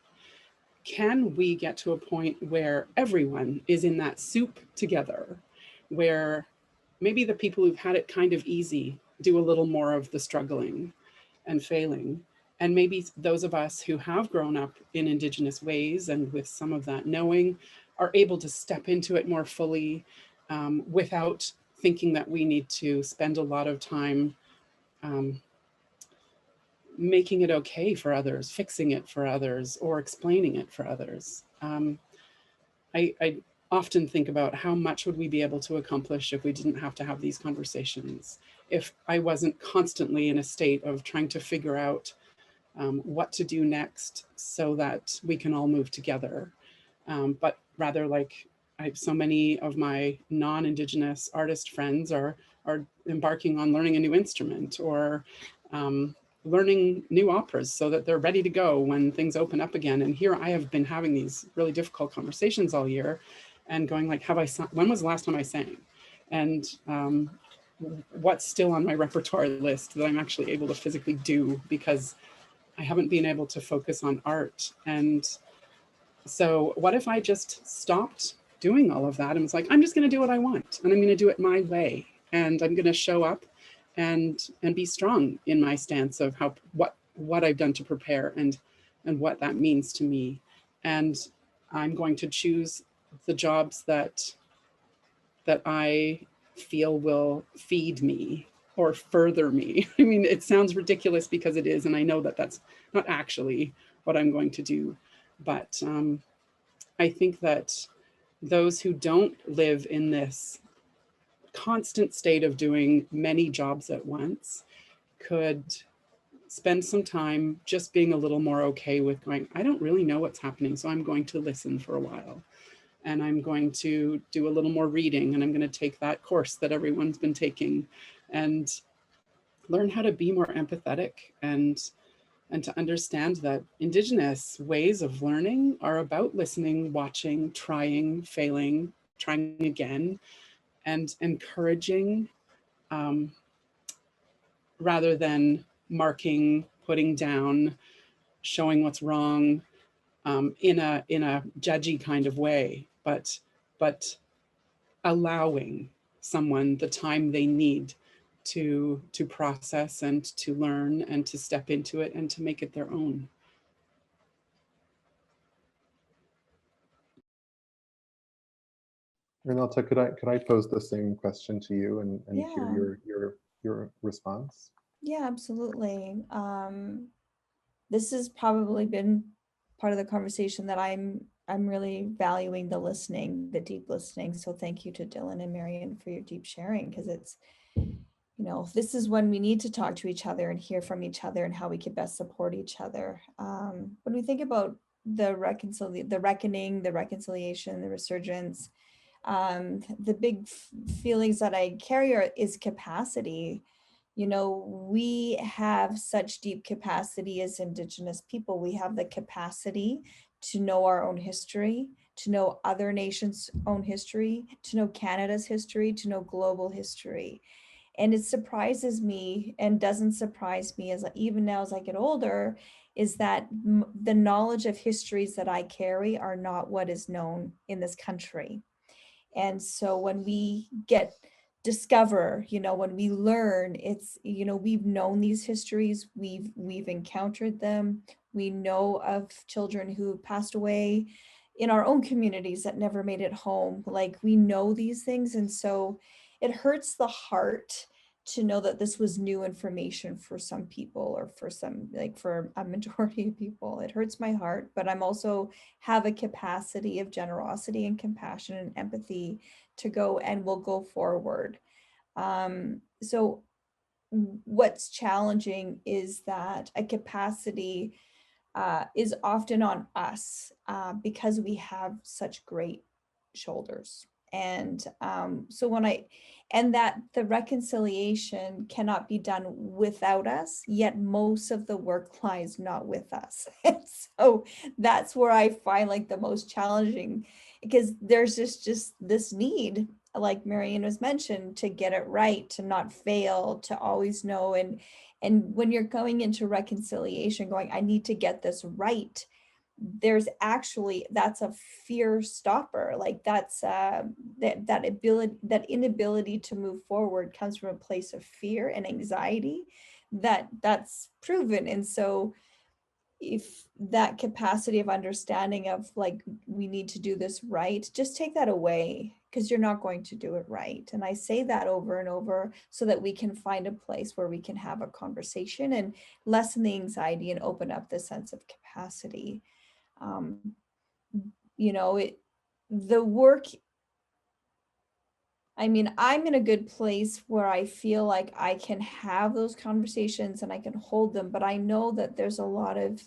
can we get to a point where everyone is in that soup together, where maybe the people who've had it kind of easy do a little more of the struggling and failing, and maybe those of us who have grown up in Indigenous ways and with some of that knowing are able to step into it more fully, without thinking that we need to spend a lot of time making it okay for others, fixing it for others, or explaining it for others. I often think about how much would we be able to accomplish if we didn't have to have these conversations, if I wasn't constantly in a state of trying to figure out what to do next so that we can all move together. But rather, like, so many of my non-Indigenous artist friends are embarking on learning a new instrument, or learning new operas so that they're ready to go when things open up again. And here I have been having these really difficult conversations all year and going like, when was the last time I sang? And what's still on my repertoire list that I'm actually able to physically do, because I haven't been able to focus on art. And so what if I just stopped doing all of that and was like, I'm just going to do what I want, and I'm going to do it my way, and I'm going to show up and be strong in my stance of what I've done to prepare and what that means to me. And I'm going to choose the jobs that I feel will feed me or further me. I mean, it sounds ridiculous because it is, and I know that that's not actually what I'm going to do. But I think that those who don't live in this constant state of doing many jobs at once could spend some time just being a little more okay with going, I don't really know what's happening, so I'm going to listen for a while. And I'm going to do a little more reading, and I'm going to take that course that everyone's been taking and learn how to be more empathetic and to understand that Indigenous ways of learning are about listening, watching, trying, failing, trying again, and encouraging, rather than marking, putting down, showing what's wrong, in a judgy kind of way, but allowing someone the time they need to process and to learn and to step into it and to make it their own. Reneltta, could I pose the same question to you and hear your response? Yeah, absolutely. This has probably been part of the conversation that I'm really valuing, the listening, the deep listening. So thank you to Dylan and Marion for your deep sharing, because it's, this is when we need to talk to each other and hear from each other and how we can best support each other. When we think about the reckoning, the reconciliation, the resurgence, the big feelings that I carry is capacity. We have such deep capacity as Indigenous people. We have the capacity to know our own history, to know other nations' own history, to know Canada's history, to know global history. And it surprises me, and doesn't surprise me even now as I get older, is that the knowledge of histories that I carry are not what is known in this country. And so when we discover, when we learn, it's, we've known these histories, we've encountered them. We know of children who passed away in our own communities that never made it home. Like, we know these things. And so it hurts the heart to know that this was new information for some people, or for some, like for a majority of people. It hurts my heart, but I'm also have a capacity of generosity and compassion and empathy to go, and will go forward. So what's challenging is that a capacity is often on us because we have such great shoulders. And so and that the reconciliation cannot be done without us, yet most of the work lies not with us. And so that's where I find like the most challenging, because there's just this need, like Marion was mentioned, to get it right, to not fail, to always know. And when you're going into reconciliation, going, I need to get this right, there's actually, that's a fear stopper. Like that's that inability to move forward comes from a place of fear and anxiety that's proven. And so if that capacity of understanding of like, we need to do this right, just take that away, because you're not going to do it right. And I say that over and over so that we can find a place where we can have a conversation and lessen the anxiety and open up the sense of capacity. You know, the work, I mean, I'm in a good place where I feel like I can have those conversations and I can hold them, but I know that there's a lot of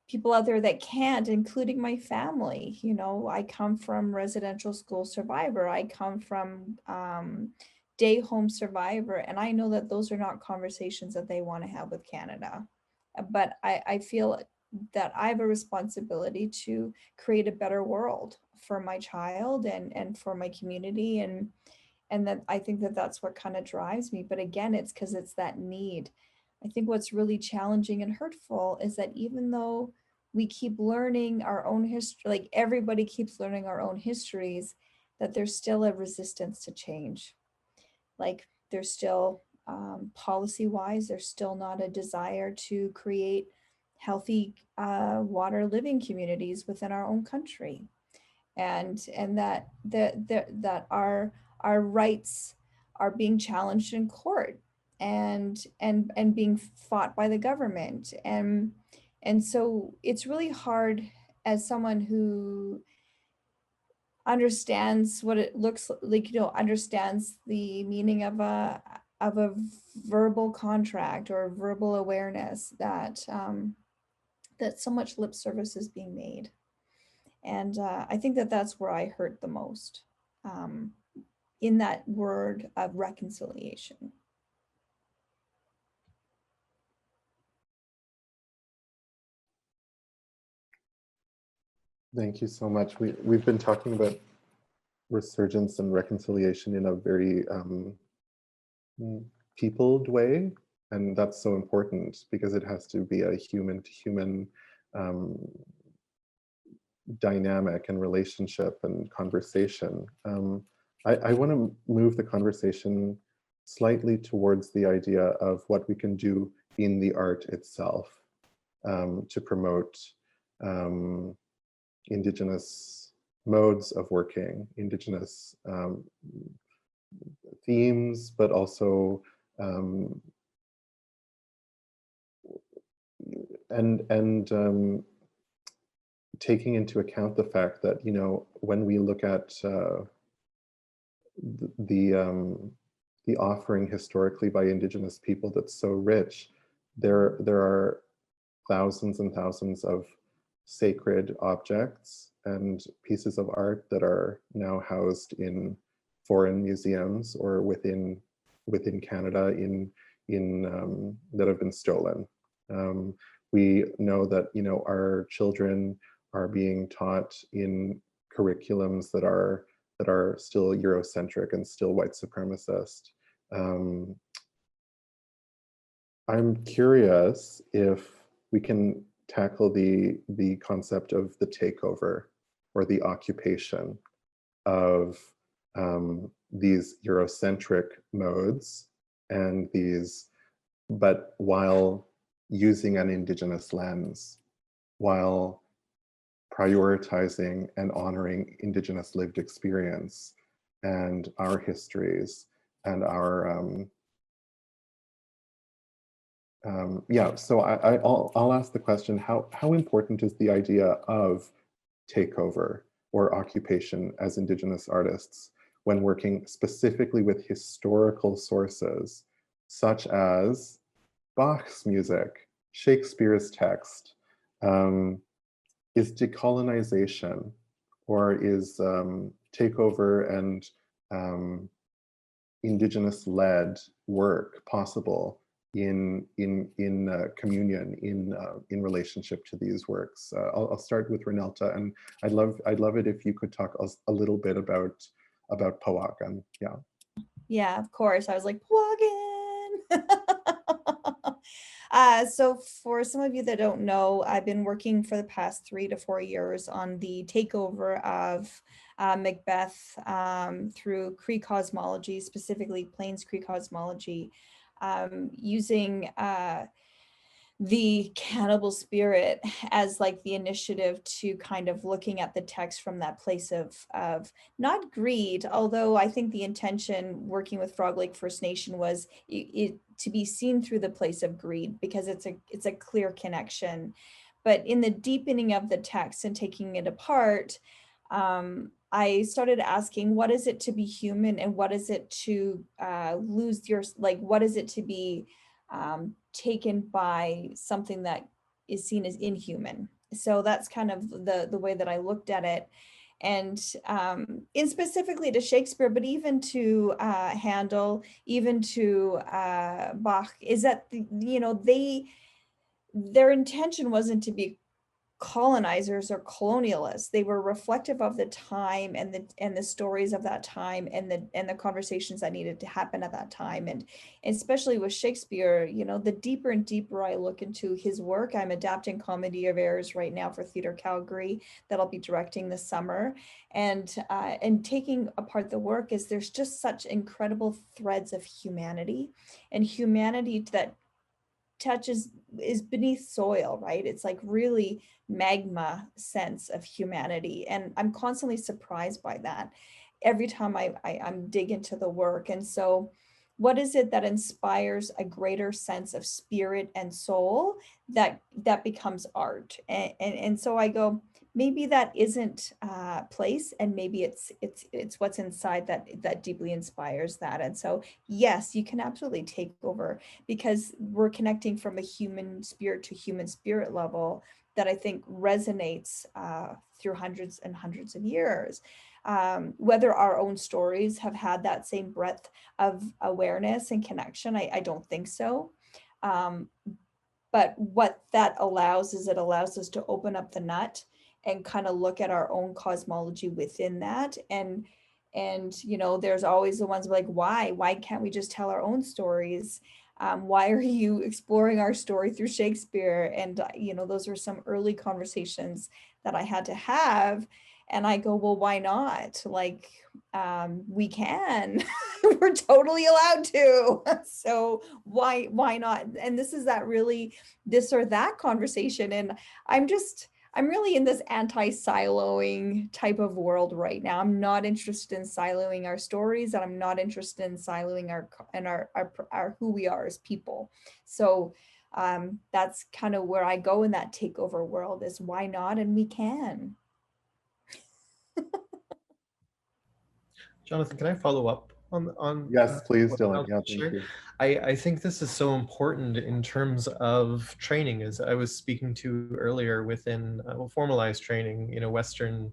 people out there that can't, including my family. You know, I come from residential school survivor. I come from day home survivor. And I know that those are not conversations that they want to have with Canada. But I feel that I have a responsibility to create a better world for my child and for my community. And that I think that that's what kind of drives me. But again, it's because it's that need. I think what's really challenging and hurtful is that even though we keep learning our own history, like everybody keeps learning our own histories, that there's still a resistance to change. Like there's still policy-wise, there's still not a desire to create healthy water living communities within our own country. And that our rights are being challenged in court and being fought by the government. And so it's really hard, as someone who understands what it looks like, you know, understands the meaning of a verbal contract or verbal awareness, that that so much lip service is being made. And I think that that's where I hurt the most, in that word of reconciliation. Thank you so much. We've been talking about resurgence and reconciliation in a very peopled way, and that's so important because it has to be a human-to-human dynamic and relationship and conversation. I want to move the conversation slightly towards the idea of what we can do in the art itself to promote Indigenous modes of working, Indigenous themes, but also taking into account the fact that, you know, when we look at the offering historically by Indigenous people that's so rich, there are thousands and thousands of sacred objects and pieces of art that are now housed in foreign museums or within Canada that have been stolen. We know that, you know, our children are being taught in curriculums that are still Eurocentric and still white supremacist. I'm curious if we can tackle the concept of the takeover or the occupation of these Eurocentric modes and these, but while using an Indigenous lens, while prioritizing and honoring Indigenous lived experience and our histories and our Yeah, so I'll ask the question, how important is the idea of takeover or occupation as Indigenous artists when working specifically with historical sources, such as Bach's music, Shakespeare's text? Is decolonization or is takeover and Indigenous-led work possible in communion, in relationship to these works? I'll start with Reneltta, and I'd love it if you could talk a little bit about Powhatan. Yeah. Yeah, of course. I was like, Powhatan. So for some of you that don't know, I've been working for the past 3 to 4 years on the takeover of Macbeth through Cree cosmology, specifically Plains Cree cosmology, using the cannibal spirit as like the initiative to kind of looking at the text from that place of not greed, although I think the intention working with Frog Lake First Nation was it to be seen through the place of greed, because it's a clear connection. But in the deepening of the text and taking it apart, I started asking, what is it to be human, and what is it to lose your, like, what is it to be taken by something that is seen as inhuman? So that's kind of the way that I looked at it. And in specifically to Shakespeare, but even to Handel, even to Bach, is that, their intention wasn't to be colonizers or colonialists. They were reflective of the time and the stories of that time and the conversations that needed to happen at that time. And especially with Shakespeare, the deeper and deeper I look into his work, I'm adapting Comedy of Errors right now for Theatre Calgary that I'll be directing this summer. And taking apart the work, is there's just such incredible threads of humanity, and humanity that is beneath soil, right? It's like really magma sense of humanity. And I'm constantly surprised by that every time I'm dig into the work. And so what is it that inspires a greater sense of spirit and soul that becomes art? And so I go, maybe that isn't place, and maybe it's what's inside that deeply inspires that. And so yes, you can absolutely take over, because we're connecting from a human spirit to human spirit level that I think resonates through hundreds and hundreds of years. Whether our own stories have had that same breadth of awareness and connection, I don't think so. But what that allows is, it allows us to open up the nut and kind of look at our own cosmology within that. And there's always the ones like, why can't we just tell our own stories? Why are you exploring our story through Shakespeare? And those are some early conversations that I had to have. And I go, well, why not? Like, we can. We're totally allowed to. So why not? And this is that really this or that conversation. And I'm really in this anti-siloing type of world right now. I'm not interested in siloing our stories, and I'm not interested in siloing our who we are as people. So that's kind of where I go in that takeover world, is why not? And we can. Jonathon, can I follow up on Yes, please, what Dylan. Reneltta Yeah, shared? thank you. I think this is so important in terms of training, as I was speaking to earlier within formalized training, Western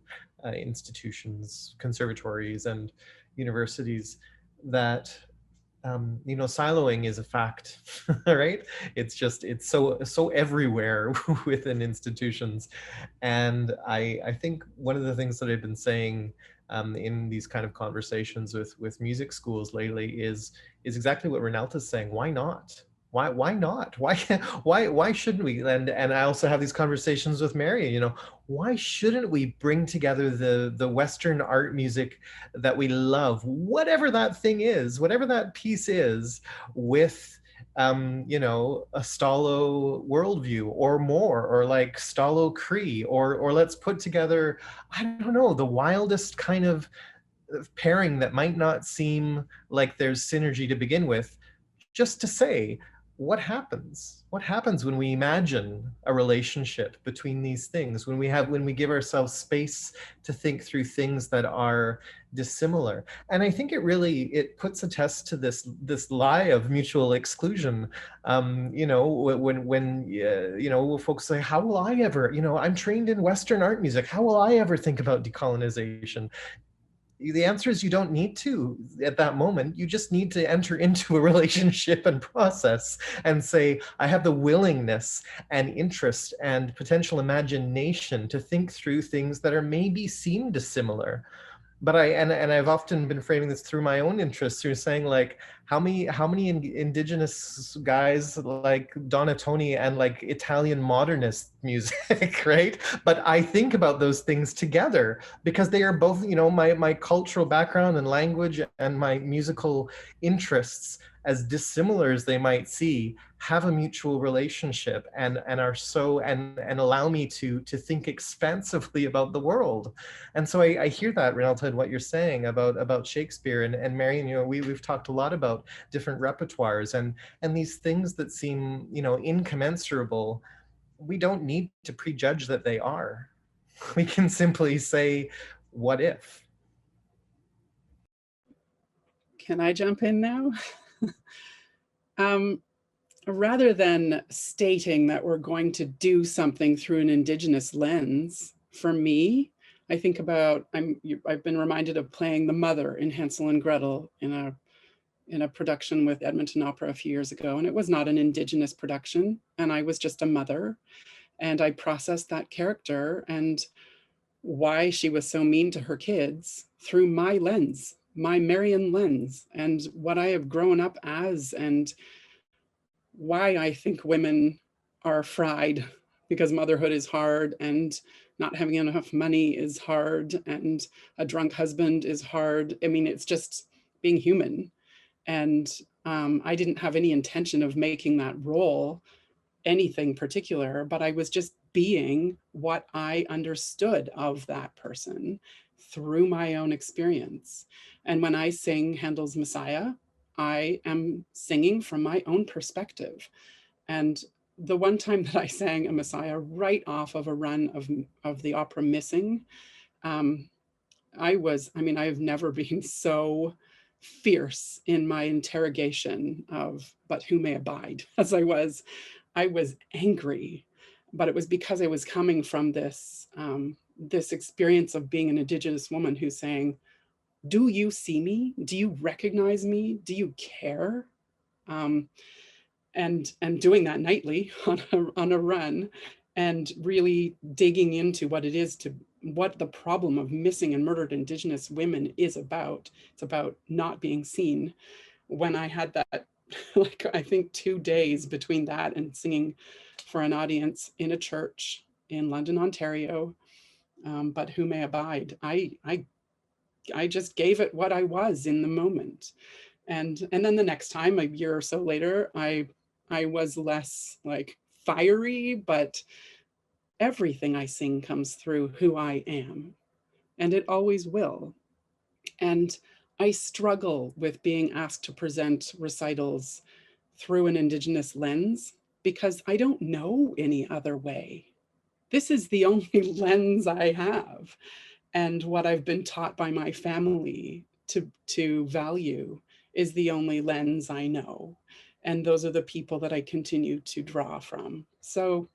institutions, conservatories, and universities, that siloing is a fact, right? It's so everywhere within institutions. And I think one of the things that I've been saying in these kind of conversations with music schools lately is exactly what Reneltta's saying. Why not? Why not? Why shouldn't we? And I also have these conversations with Marion. Why shouldn't we bring together the Western art music that we love, whatever that thing is, whatever that piece is, with a Stalo worldview or more, or like Stalo Cree, or let's put together, I don't know, the wildest kind of pairing that might not seem like there's synergy to begin with, just to say, what happens? What happens when we imagine a relationship between these things, when we give ourselves space to think through things that are dissimilar? And I think it puts a test to this lie of mutual exclusion. You know, when folks say, how will I ever, I'm trained in Western art music, how will I ever think about decolonization? The answer is you don't need to at that moment. You just need to enter into a relationship and process and say, I have the willingness and interest and potential imagination to think through things that are maybe seem dissimilar. But I've often been framing this through my own interests, through saying, like, how many indigenous guys like Donatoni and like Italian modernist music, right? But I think about those things together because they are both, my cultural background and language and my musical interests, as dissimilar as they might see, have a mutual relationship and are so and allow me to think expansively about the world. And so I hear that, Reneltta, what you're saying about Shakespeare and Marion. We've talked a lot about different repertoires and these things that seem incommensurable. We don't need to prejudge that they are. We can simply say, what if? Can I jump in now? Rather than stating that we're going to do something through an Indigenous lens, for me, I think about, I've been reminded of playing the mother in Hansel and Gretel in a production with Edmonton Opera a few years ago. And it was not an Indigenous production. And I was just a mother. And I processed that character and why she was so mean to her kids through my lens, my Marion lens, and what I have grown up as, and why I think women are fried because motherhood is hard and not having enough money is hard and a drunk husband is hard. I mean, it's just being human. And I didn't have any intention of making that role anything particular, but I was just being what I understood of that person through my own experience. And when I sing Handel's Messiah, I am singing from my own perspective. And the one time that I sang a Messiah right off of a run of the opera Missing, I've never been so fierce in my interrogation of, but who may abide, as I was angry, but it was because I was coming from this experience of being an Indigenous woman who's saying, do you see me? Do you recognize me? Do you care? And doing that nightly on a run and really digging into what it is what the problem of missing and murdered Indigenous women is about. It's about not being seen. When I had that, like, I think 2 days between that and singing for an audience in a church in London, Ontario, but who may abide, I just gave it what I was in the moment. And then the next time, a year or so later, I was less like fiery, but everything I sing comes through who I am, and it always will. And I struggle with being asked to present recitals through an Indigenous lens because I don't know any other way. This is the only lens I have. And what I've been taught by my family to value is the only lens I know. And those are the people that I continue to draw from. So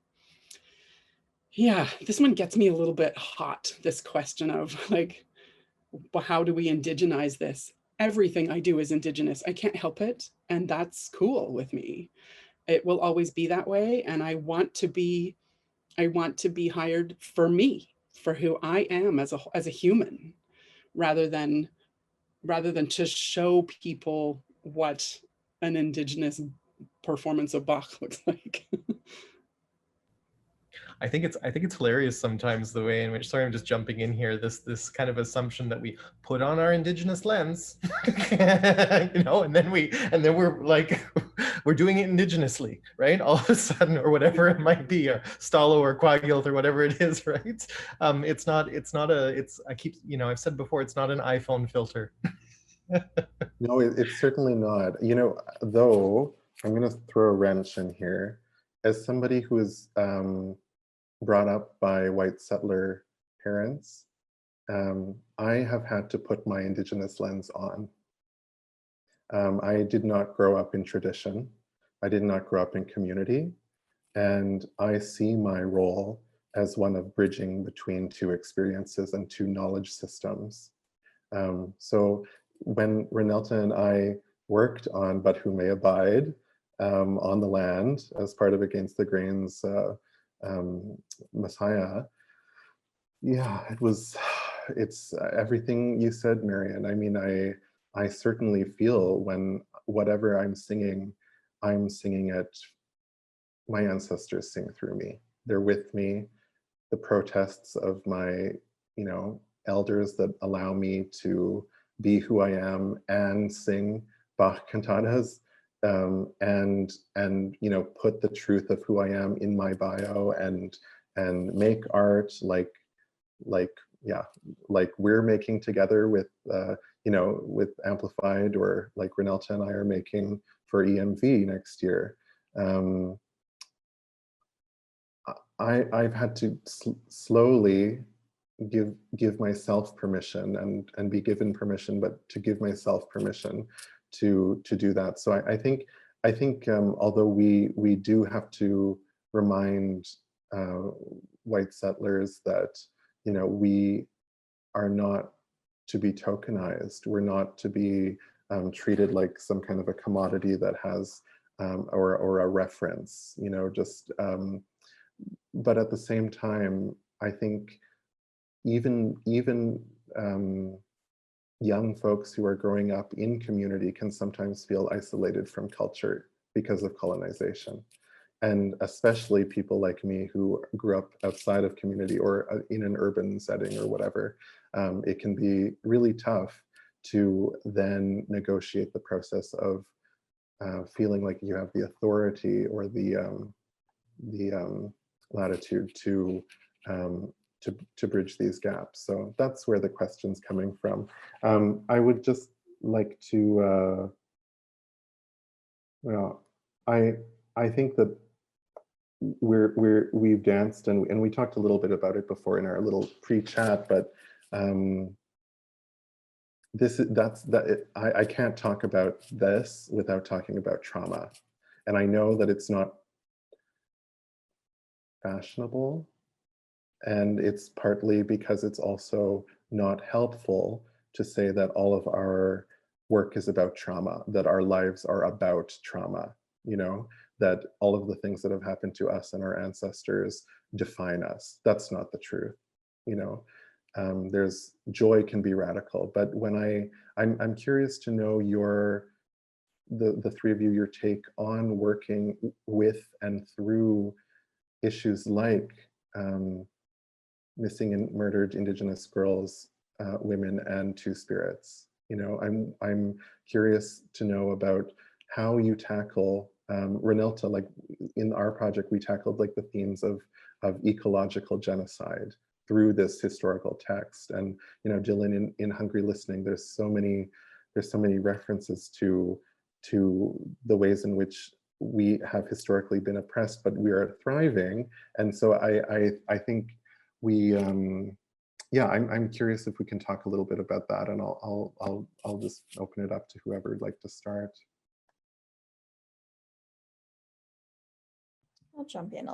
yeah, this one gets me a little bit hot, this question of like, well, how do we indigenize this? Everything I do is Indigenous. I can't help it. And that's cool with me. It will always be that way. And I want to be hired for me, for who I am as a human, rather than to show people what an Indigenous performance of Bach looks like. I think it's hilarious sometimes the way in which, sorry, I'm just jumping in here, this kind of assumption that we put on our Indigenous lens, and then we're like, we're doing it indigenously, right? All of a sudden, or whatever it might be, or Stalo or Quagilt or whatever it is, right? I've said before, it's not an iPhone filter. No, it's certainly not. Though I'm going to throw a wrench in here. As somebody who is brought up by white settler parents, I have had to put my Indigenous lens on. I did not grow up in tradition. I did not grow up in community. And I see my role as one of bridging between two experiences and two knowledge systems. So when Reneltta and I worked on But Who May Abide on the land as part of Against the Grain's Messiah, yeah, it's everything you said, Marion. I mean, I certainly feel when whatever I'm singing it, my ancestors sing through me. They're with me. The protests of my, elders that allow me to be who I am and sing Bach cantatas, and put the truth of who I am in my bio and make art like we're making together with with Amplified, or like Reneltta and I are making for EMV next year. I've had to slowly give myself permission and be given permission, but to give myself permission to do that. So I think although we do have to remind white settlers that we are not to be tokenized. We're not to be treated like some kind of a commodity that has or a reference. But at the same time, I think even young folks who are growing up in community can sometimes feel isolated from culture because of colonization. And especially people like me who grew up outside of community or in an urban setting or whatever, it can be really tough to then negotiate the process of feeling like you have the authority or the latitude to bridge these gaps. So that's where the question's coming from. I would just like to, I think that we've danced and we talked a little bit about it before in our little pre-chat, but I can't talk about this without talking about trauma. And I know that it's not fashionable, and it's partly because it's also not helpful to say that all of our work is about trauma, that our lives are about trauma, that all of the things that have happened to us and our ancestors define us. That's not the truth. There's joy can be radical, but when I'm curious to know the three of you, your take on working with and through issues like missing and murdered Indigenous girls, women, and Two-Spirits. I'm curious to know about how you tackle Reneltta. Like in our project, we tackled like the themes of ecological genocide through this historical text. And Dylan, in Hungry Listening, there's so many references to the ways in which we have historically been oppressed, but we are thriving. And so I think we I'm curious if we can talk a little bit about that, and I'll just open it up to whoever would like to start. I'll jump in.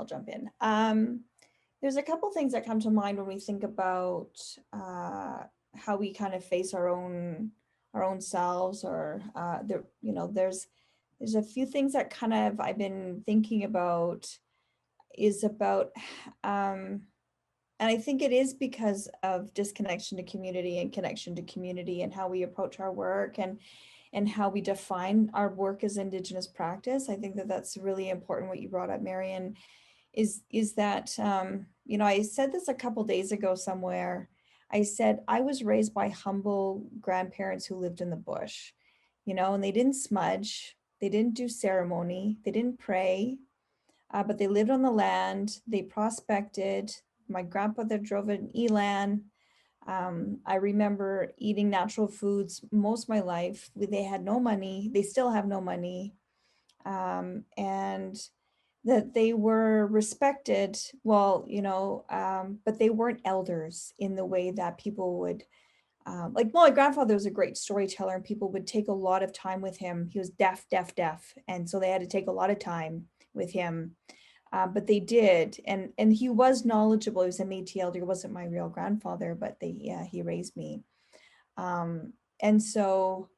There's a couple things that come to mind when we think about how we kind of face our own selves, or there's a few things that kind of I've been thinking about and I think it is because of disconnection to community and connection to community, and how we approach our work and how we define our work as Indigenous practice. I think that that's really important. What you brought up, Marion, is that, I said this a couple days ago somewhere. I said, I was raised by humble grandparents who lived in the bush, and they didn't smudge, they didn't do ceremony, they didn't pray, but they lived on the land, they prospected. My grandfather drove an elan. I remember eating natural foods most of my life. They had no money. They still have no money. and that they were respected, well, but they weren't elders in the way that people would, like, well, my grandfather was a great storyteller and people would take a lot of time with him. He was deaf. And so they had to take a lot of time with him. But they did, and he was knowledgeable. He was a Métis elder. He wasn't my real grandfather, but he raised me. And so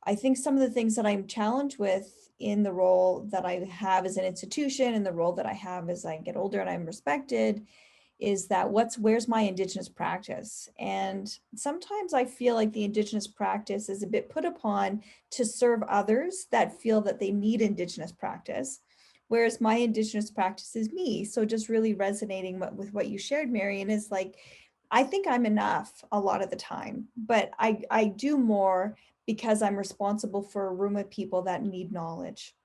I think some of the things that I'm challenged with in the role that I have as an institution and the role that I have as I get older and I'm respected is that where's my Indigenous practice? And sometimes I feel like the Indigenous practice is a bit put upon to serve others that feel that they need Indigenous practice, whereas my Indigenous practice is me. So just really resonating with what you shared, Marion, is like, I think I'm enough a lot of the time, but I do more because I'm responsible for a room of people that need knowledge.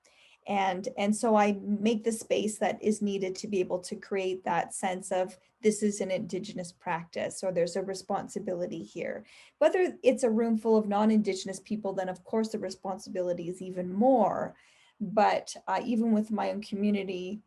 And so I make the space that is needed to be able to create that sense of this is an Indigenous practice, or there's a responsibility here. Whether it's a room full of non-Indigenous people, then of course the responsibility is even more. But even with my own community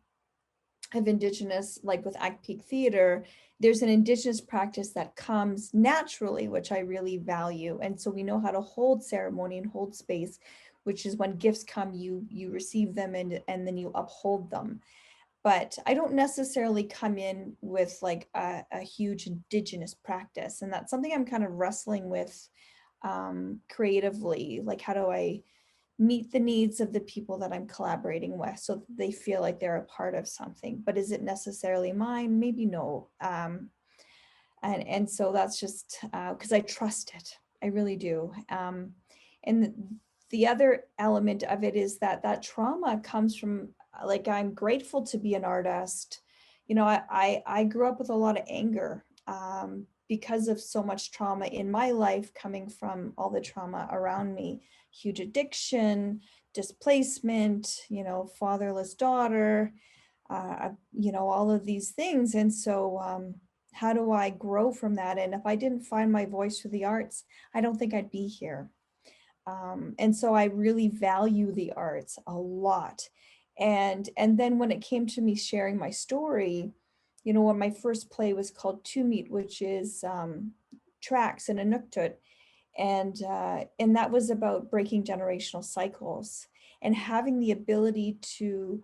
of Indigenous, like with Act Peak Theatre, there's an Indigenous practice that comes naturally, which I really value. And so we know how to hold ceremony and hold space, which is when gifts come, you receive them and then you uphold them. But I don't necessarily come in with like a huge Indigenous practice. And that's something I'm kind of wrestling with creatively. Like, how do I meet the needs of the people that I'm collaborating with so that they feel like they're a part of something? But is it necessarily mine? Maybe no. And so that's just because I trust it. I really do. And the other element of it is that trauma comes from, like, I'm grateful to be an artist. I grew up with a lot of anger because of so much trauma in my life, coming from all the trauma around me, huge addiction, displacement, fatherless daughter, all of these things. And so how do I grow from that? And if I didn't find my voice through the arts, I don't think I'd be here. And so I really value the arts a lot. And then when it came to me sharing my story, when my first play was called Tumit, which is tracks in Inuktitut, and that was about breaking generational cycles and having the ability to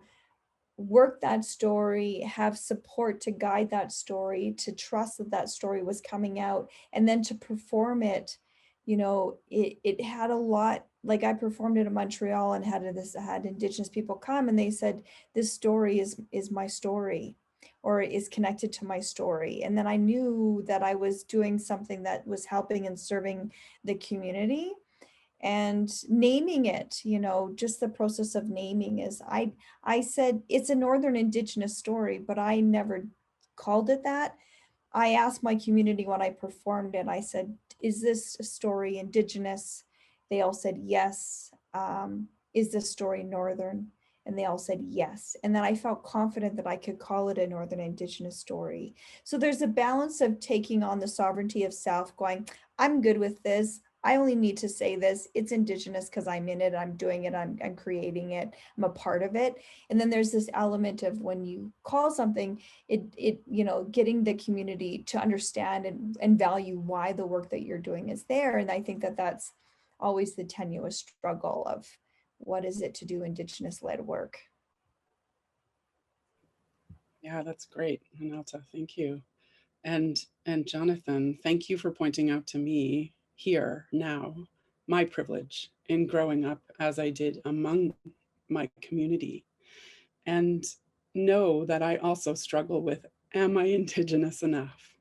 work that story, have support to guide that story, to trust that story was coming out, and then to perform it. It had a lot, like, I performed it in Montreal and had Indigenous people come, and they said, this story is my story, or is connected to my story. And then I knew that I was doing something that was helping and serving the community. And naming it, just the process of naming is, I said it's a Northern Indigenous story, but I never called it that. I asked my community when I performed it, I said, is this story Indigenous? They all said yes. Is this story Northern? And they all said yes. And then I felt confident that I could call it a Northern Indigenous story. So there's a balance of taking on the sovereignty of self, going, I'm good with this. I only need to say this. It's Indigenous because I'm in it. I'm doing it. I'm creating it. I'm a part of it. And then there's this element of when you call something, it getting the community to understand and value why the work that you're doing is there. And I think that that's always the tenuous struggle of what is it to do Indigenous-led work. Yeah, that's great, Reneltta. Thank you. And Jonathon, thank you for pointing out to me here now my privilege in growing up as I did among my community. And know that I also struggle with, am I Indigenous enough?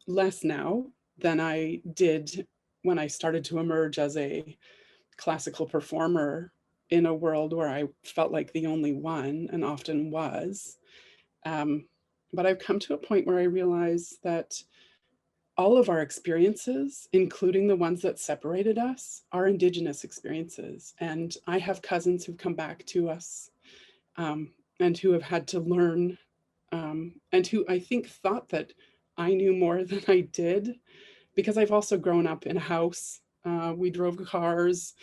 Less now than I did when I started to emerge as a classical performer in a world where I felt like the only one, and often was. But I've come to a point where I realize that all of our experiences, including the ones that separated us, are Indigenous experiences. And I have cousins who've come back to us and who have had to learn, and who I think thought that I knew more than I did, because I've also grown up in a house. We drove cars.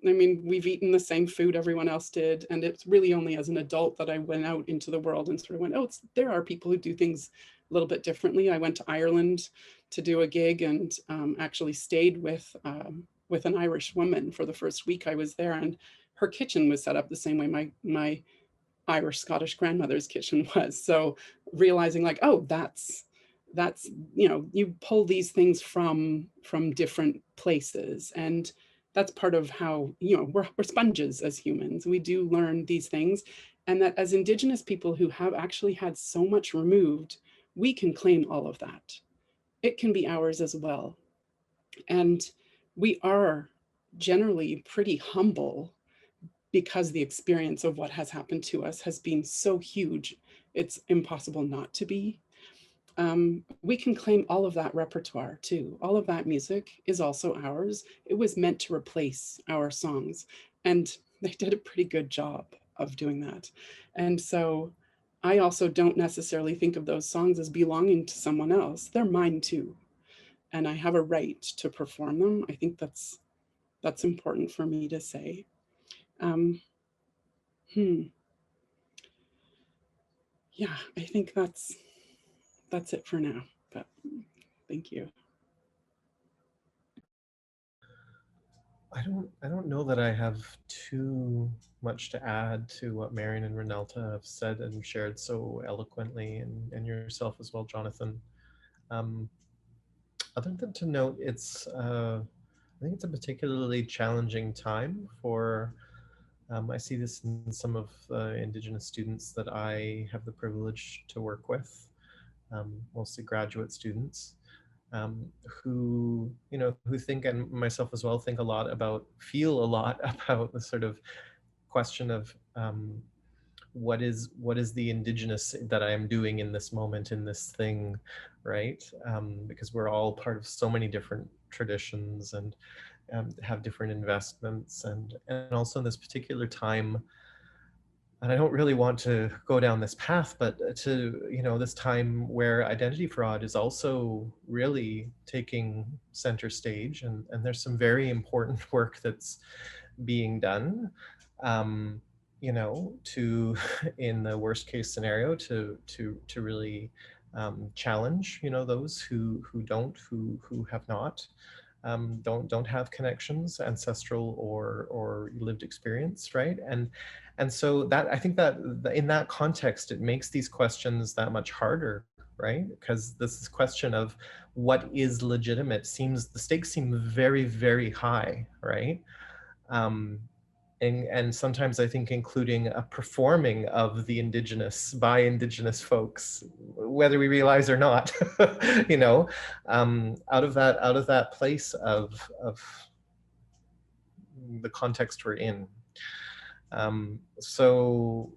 I mean, we've eaten the same food everyone else did. And it's really only as an adult that I went out into the world and sort of went, oh, there are people who do things a little bit differently. I went to Ireland to do a gig and actually stayed with an Irish woman for the first week I was there. And her kitchen was set up the same way my Irish Scottish grandmother's kitchen was. So realizing like, oh, that's, you know, you pull these things from different places. And that's part of how, you know, we're sponges as humans. We do learn these things. And that as Indigenous people who have actually had so much removed, we can claim all of that. It can be ours as well. And we are generally pretty humble because the experience of what has happened to us has been so huge, it's impossible not to be. We can claim all of that repertoire too. All of that music is also ours. It was meant to replace our songs, and they did a pretty good job of doing that. And so I also don't necessarily think of those songs as belonging to someone else. They're mine too. And I have a right to perform them. I think that's important for me to say. Yeah, I think that's it for now, but thank you. I don't know that I have too much to add to what Marion and Reneltta have said and shared so eloquently, and yourself as well, Jonathan. Other than to note, I think it's a particularly challenging time for, I see this in some of the Indigenous students that I have the privilege to work with, mostly graduate students, who, you know, who think, and myself as well, feel a lot about the sort of question of what is the Indigenous that I am doing in this moment, in this thing, right? Because we're all part of so many different traditions and have different investments, and also in this particular time. And I don't really want to go down this path, but to, you know, this time where identity fraud is also really taking center stage, and there's some very important work that's being done, you know, to, in the worst case scenario, to really challenge, you know, those who have not, don't have connections, ancestral or lived experience, right? And so that, I think that in that context, it makes these questions that much harder, right? Because this question of what is legitimate the stakes seem very, very high, right? And sometimes I think including a performing of the Indigenous by Indigenous folks, whether we realize or not, you know, out of that place of the context we're in. So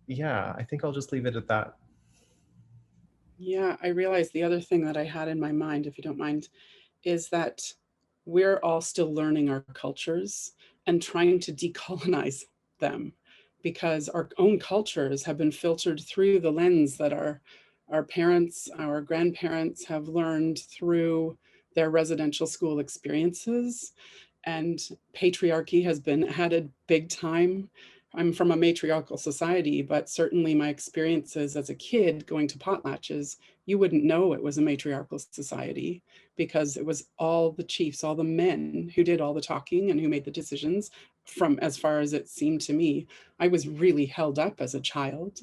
yeah, I think I'll just leave it at that. Yeah, I realized the other thing that I had in my mind, if you don't mind, is that we're all still learning our cultures and trying to decolonize them, because our own cultures have been filtered through the lens that our parents, our grandparents have learned through their residential school experiences. And patriarchy has been added big time. I'm from a matriarchal society, but certainly my experiences as a kid going to potlatches, you wouldn't know it was a matriarchal society, because it was all the chiefs, all the men who did all the talking and who made the decisions. From as far as it seemed to me, I was really held up as a child,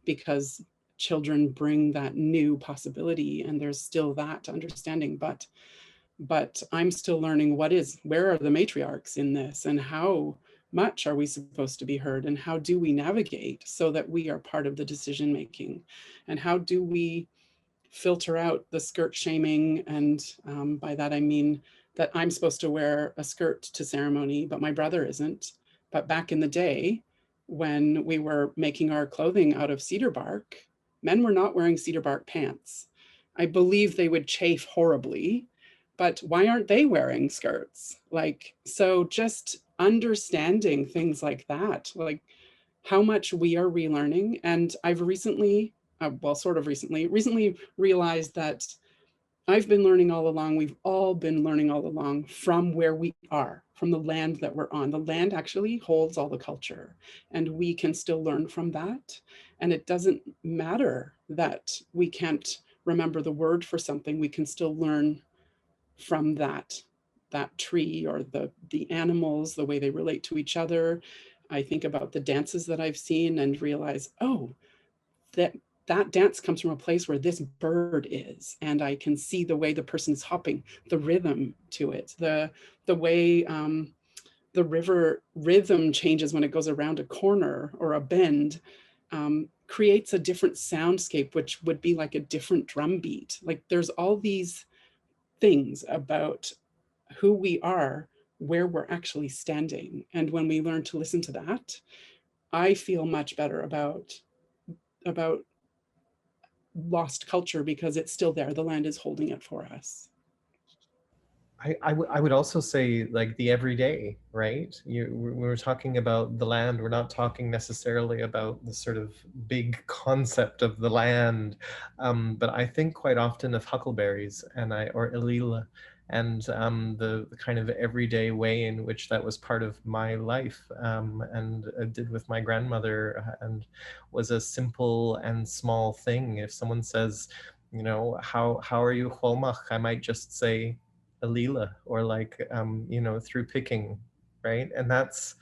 because children bring that new possibility, and there's still that understanding. But I'm still learning where are the matriarchs in this, and how much are we supposed to be heard, and how do we navigate so that we are part of the decision making, and how do we filter out the skirt shaming. And by that I mean that I'm supposed to wear a skirt to ceremony, but my brother isn't. But back in the day, when we were making our clothing out of cedar bark, men were not wearing cedar bark pants. I believe they would chafe horribly, but why aren't they wearing skirts? Like, so just understanding things like that, like how much we are relearning. And I've recently realized that I've been learning all along, we've all been learning all along from where we are, from the land that we're on. The land actually holds all the culture, and we can still learn from that. And it doesn't matter that we can't remember the word for something, we can still learn from that tree or the animals, the way they relate to each other. I think about the dances that I've seen and realize, oh, that dance comes from a place where this bird is, and I can see the way the person's hopping, the rhythm to it, the way the river rhythm changes when it goes around a corner or a bend, creates a different soundscape, which would be like a different drum beat. Like there's all these things about who we are, where we're actually standing. And when we learn to listen to that, I feel much better about lost culture, because it's still there. The land is holding it for us. I would also say like the everyday, right? We're talking about the land. We're not talking necessarily about the sort of big concept of the land, but I think quite often of huckleberries or Elila, and the kind of everyday way in which that was part of my life, and did with my grandmother, and was a simple and small thing. If someone says, you know, how are you, Cholmach? I might just say Alila, or like, you know, through picking, right? And that's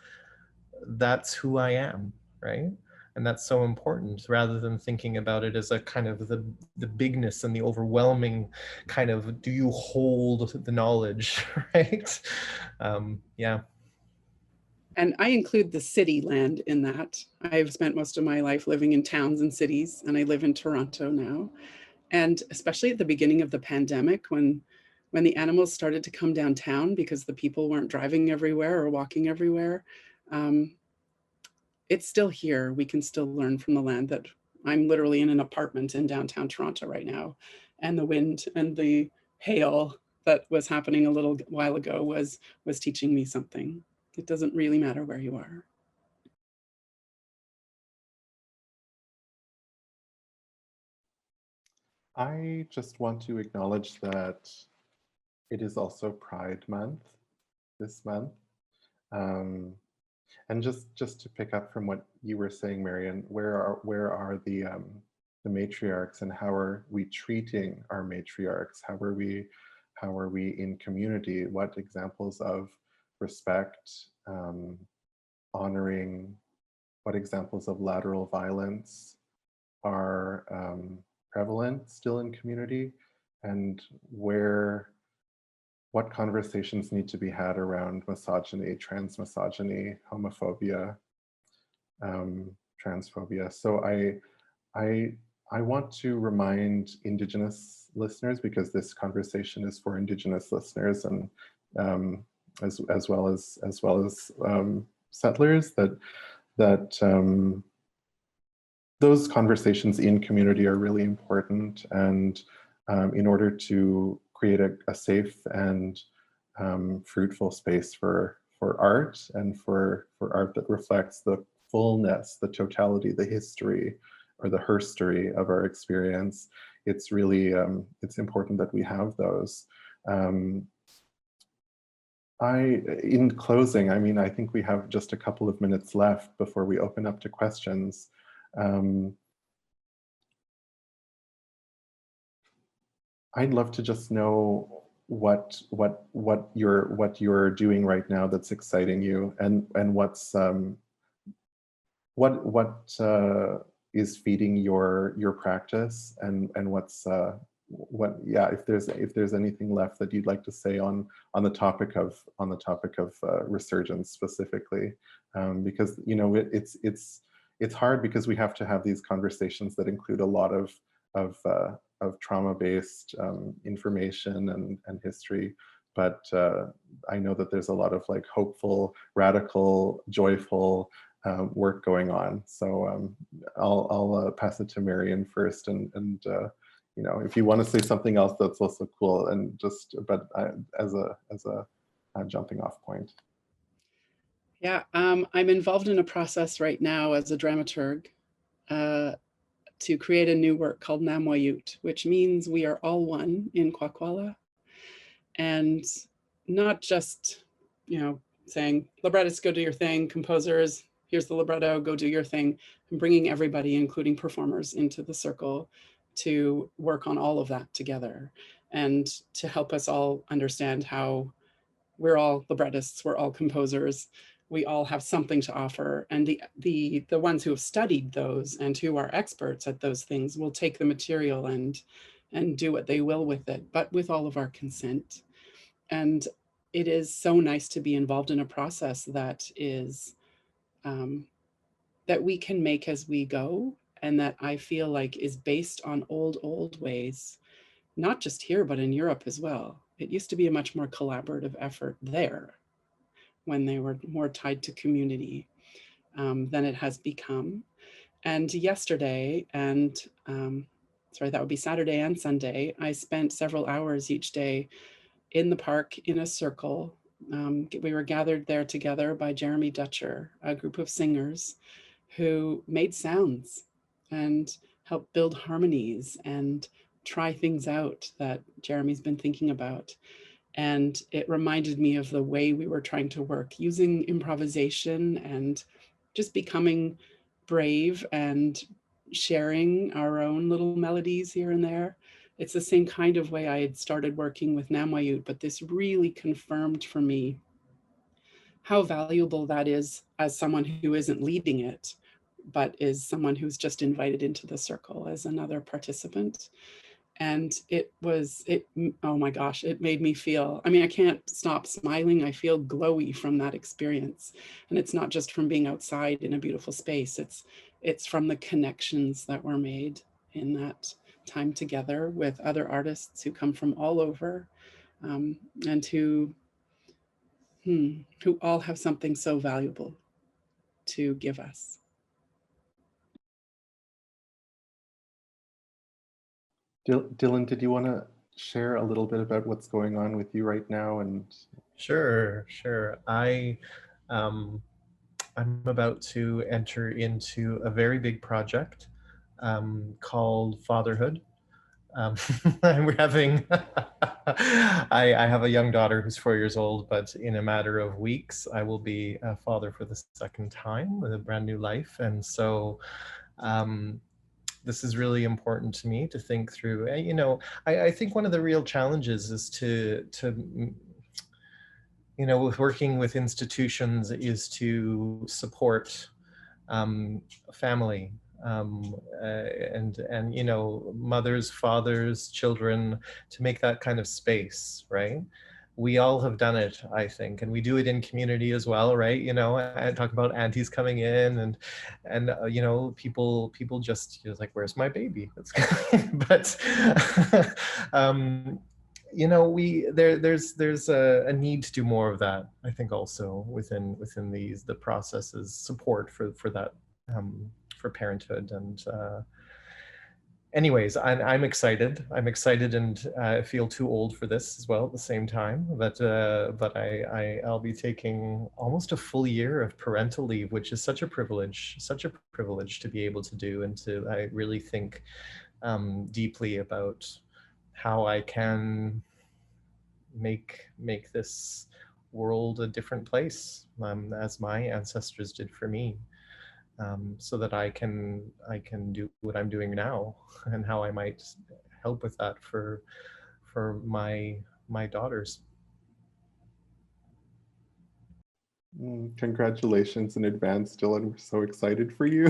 who I am, right? And that's so important, rather than thinking about it as a kind of the bigness and the overwhelming kind of, do you hold the knowledge, right? Yeah. And I include the city land in that. I've spent most of my life living in towns and cities, and I live in Toronto now. And especially at the beginning of the pandemic, when the animals started to come downtown because the people weren't driving everywhere or walking everywhere, it's still here. We can still learn from the land. That I'm literally in an apartment in downtown Toronto right now, and the wind and the hail that was happening a little while ago was teaching me something. It doesn't really matter where you are. I just want to acknowledge that it is also Pride Month this month. And just to pick up from what you were saying, Marion, where are the matriarchs, and how are we treating our matriarchs? How are we in community? What examples of respect, honoring, what examples of lateral violence are prevalent still in community, and what conversations need to be had around misogyny, transmisogyny, homophobia, transphobia. So I want to remind Indigenous listeners, because this conversation is for Indigenous listeners, and as well as settlers, that those conversations in community are really important, and in order to create a safe and fruitful space for art, and for art that reflects the fullness, the totality, the history, or the herstory of our experience, it's really it's important that we have those. In closing, I mean, I think we have just a couple of minutes left before we open up to questions. I'd love to just know what you're doing right now that's exciting you, and what's what is feeding your practice, and what's if there's anything left that you'd like to say on the topic of resurgence specifically, because you know it's hard, because we have to have these conversations that include a lot of trauma-based information and history, but I know that there's a lot of like hopeful, radical, joyful work going on. So I'll pass it to Marion first, and you know, if you want to say something else, that's also cool, and just as a jumping off point. Yeah, I'm involved in a process right now as a dramaturg to create a new work called Namwayut, which means we are all one in Kwakwala. And not just, saying, librettists, go do your thing, composers, here's the libretto, go do your thing, and bringing everybody, including performers, into the circle to work on all of that together and to help us all understand how we're all librettists, we're all composers, we all have something to offer. And the ones who have studied those and who are experts at those things will take the material and do what they will with it, but with all of our consent. And it is so nice to be involved in a process that is, that we can make as we go, and that I feel like is based on old ways, not just here, but in Europe as well. It used to be a much more collaborative effort there when they were more tied to community than it has become. And yesterday, and sorry, that would be Saturday and Sunday, I spent several hours each day in the park in a circle. We were gathered there together by Jeremy Dutcher, a group of singers who made sounds and helped build harmonies and try things out that Jeremy's been thinking about. And it reminded me of the way we were trying to work using improvisation and just becoming brave and sharing our own little melodies here and there. It's the same kind of way I had started working with Namwayut, but this really confirmed for me how valuable that is as someone who isn't leading it, but is someone who's just invited into the circle as another participant. And oh my gosh, it made me feel, I can't stop smiling. I feel glowy from that experience. And it's not just from being outside in a beautiful space. It's from the connections that were made in that time together with other artists who come from all over, and who all have something so valuable to give us. Dylan, did you want to share a little bit about what's going on with you right now? And Sure. I'm about to enter into a very big project called fatherhood. We're having, I have a young daughter who's 4 years old, but in a matter of weeks, I will be a father for the second time with a brand new life. And so this is really important to me to think through. I think one of the real challenges is to with working with institutions is to support family and mothers, fathers, children, to make that kind of space, right? We all have done it, I think, and we do it in community as well, right? I talk about aunties coming in and people just like, where's my baby? But there's a need to do more of that, I think, also within the processes, support for that, for parenthood. And anyways, I'm excited and I feel too old for this as well at the same time, but I'll be taking almost a full year of parental leave, which is such a privilege to be able to do, and I really think deeply about how I can make this world a different place, as my ancestors did for me, so that I can do what I'm doing now, and how I might help with that for my daughters. Congratulations in advance, Dylan. We're so excited for you.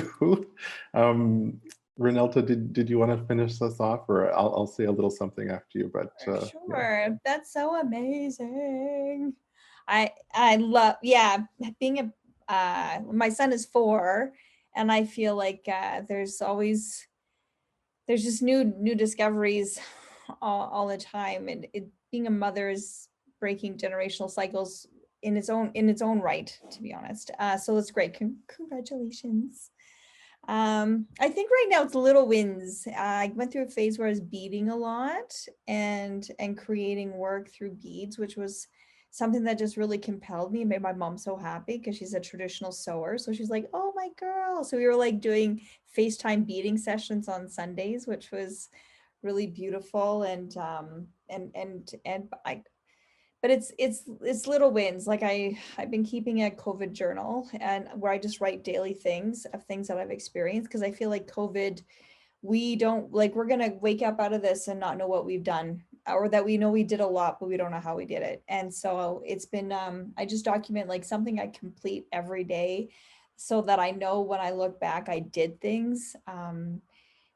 Reneltta, did you want to finish us off, or I'll say a little something after you? But sure, yeah. That's so amazing. I love, being my son is 4, and I feel like there's just new discoveries all the time, and being a mother is breaking generational cycles in its own right, to be honest. So it's great. Congratulations. I think right now it's little wins. I went through a phase where I was beading a lot and creating work through beads, which was something that just really compelled me and made my mom so happy because she's a traditional sewer. So she's like, oh my girl. So we were like doing FaceTime beading sessions on Sundays, which was really beautiful. And I, but it's little wins. Like I've been keeping a COVID journal, and where I just write daily things of things that I've experienced, because I feel like COVID, we're gonna wake up out of this and not know what we've done, or that we know we did a lot but we don't know how we did it. And so it's been I just document like something I complete every day, so that I know when I look back I did things,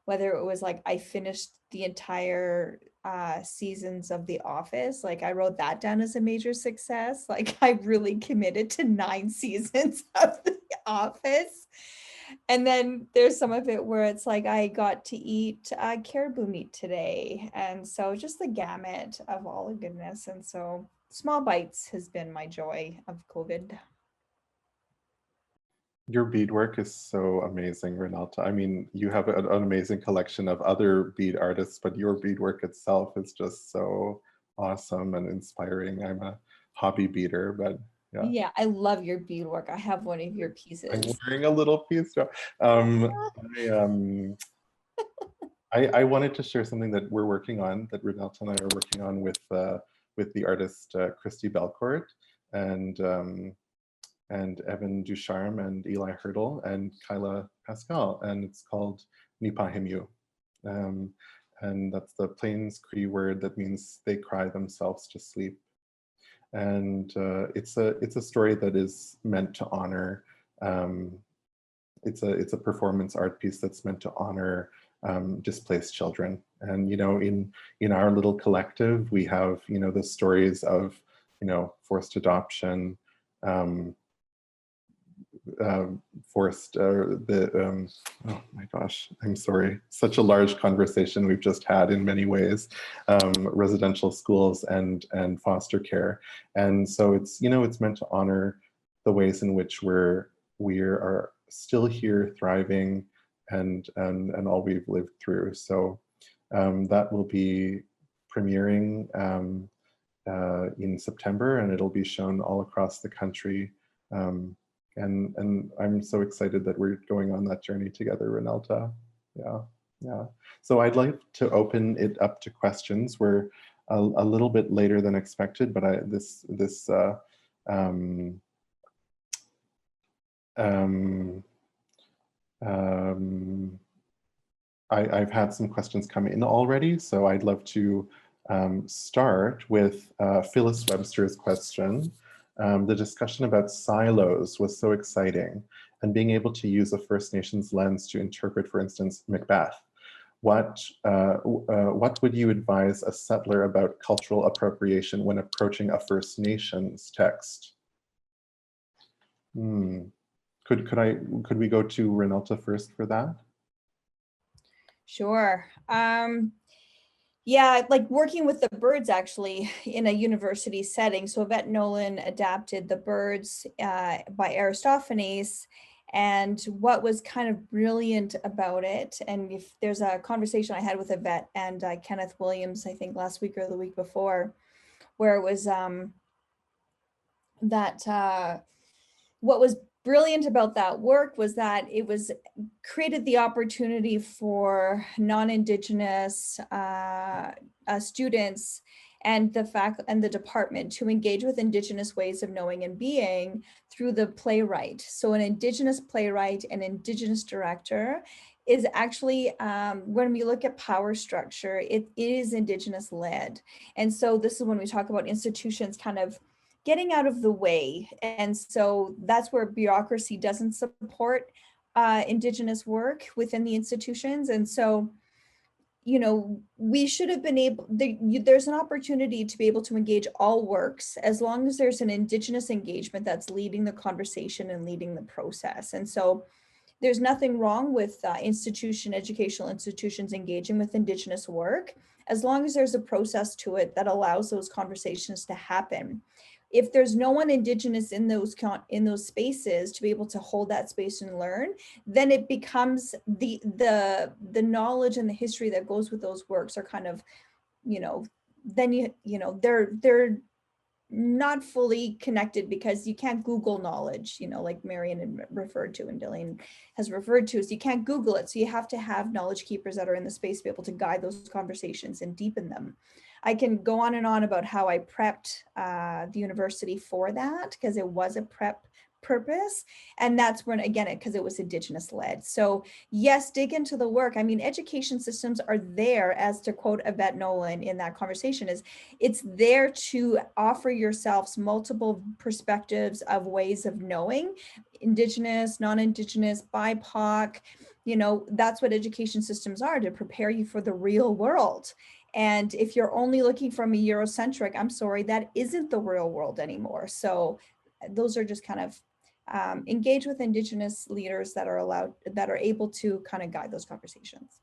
whether it was like I finished the entire seasons of The Office. Like I wrote that down as a major success. Like I really committed to 9 seasons of The Office. And then there's some of it where it's like I got to eat caribou meat today. And so just the gamut of all the goodness. And so small bites has been my joy of COVID. Your beadwork is so amazing, Reneltta. I mean, you have an amazing collection of other bead artists, but your beadwork itself is just so awesome and inspiring. I'm a hobby beader, but yeah. Yeah, I love your beadwork. I have one of your pieces. I'm wearing a little piece. I wanted to share something that we're working on, that Reneltta and I are working on with the artist Christy Belcourt and Evan Ducharme and Eli Hurdle and Kyla Pascal, and it's called Nipahimu. And that's the Plains Cree word that means they cry themselves to sleep. And it's a story that is meant to honor, it's a performance art piece that's meant to honor displaced children. And, you know, in our little collective, we have, you know, the stories of, you know, forced adoption, oh my gosh, I'm sorry, such a large conversation we've just had in many ways, residential schools and foster care. And so it's, you know, it's meant to honor the ways in which we are still here thriving and all we've lived through. So that will be premiering in September, and it'll be shown all across the country. And I'm so excited that we're going on that journey together, Reneltta. Yeah. So I'd like to open it up to questions. We're a little bit later than expected, but I've had some questions come in already, so I'd love to start with Phyllis Webster's question. The discussion about silos was so exciting, and being able to use a First Nations lens to interpret, for instance, Macbeth. What would you advise a settler about cultural appropriation when approaching a First Nations text? Could we go to Reneltta first for that? Sure. Yeah, like working with the birds actually in a university setting. So Yvette Nolan adapted The Birds by Aristophanes. And what was kind of brilliant about it, and if there's a conversation I had with Yvette and Kenneth Williams, I think last week or the week before, where it was what was brilliant about that work was that it was created the opportunity for non-Indigenous students and the department to engage with Indigenous ways of knowing and being through the playwright. So an Indigenous playwright and Indigenous director is actually, when we look at power structure, it is Indigenous led. And so this is when we talk about institutions kind of getting out of the way. And so that's where bureaucracy doesn't support Indigenous work within the institutions. And so, you know, we should have been able, there's an opportunity to be able to engage all works as long as there's an Indigenous engagement that's leading the conversation and leading the process. And so there's nothing wrong with educational institutions engaging with Indigenous work, as long as there's a process to it that allows those conversations to happen. If there's no one Indigenous in those spaces to be able to hold that space and learn, then it becomes the knowledge and the history that goes with those works are kind of, you know, then you know they're not fully connected because you can't Google knowledge, you know, like Marion had referred to and Dylan has referred to, is you can't Google it. So you have to have knowledge keepers that are in the space to be able to guide those conversations and deepen them. I can go on and on about how I prepped the university for that, because it was a prep purpose. And that's when, again, because it was Indigenous led. So yes, dig into the work. I mean, education systems are there, as to quote Yvette Nolan in that conversation, is it's there to offer yourselves multiple perspectives of ways of knowing, Indigenous, non-Indigenous, BIPOC, you know, that's what education systems are, to prepare you for the real world. And if you're only looking from a Eurocentric, I'm sorry, that isn't the real world anymore. So those are just kind of engage with Indigenous leaders that are able to kind of guide those conversations.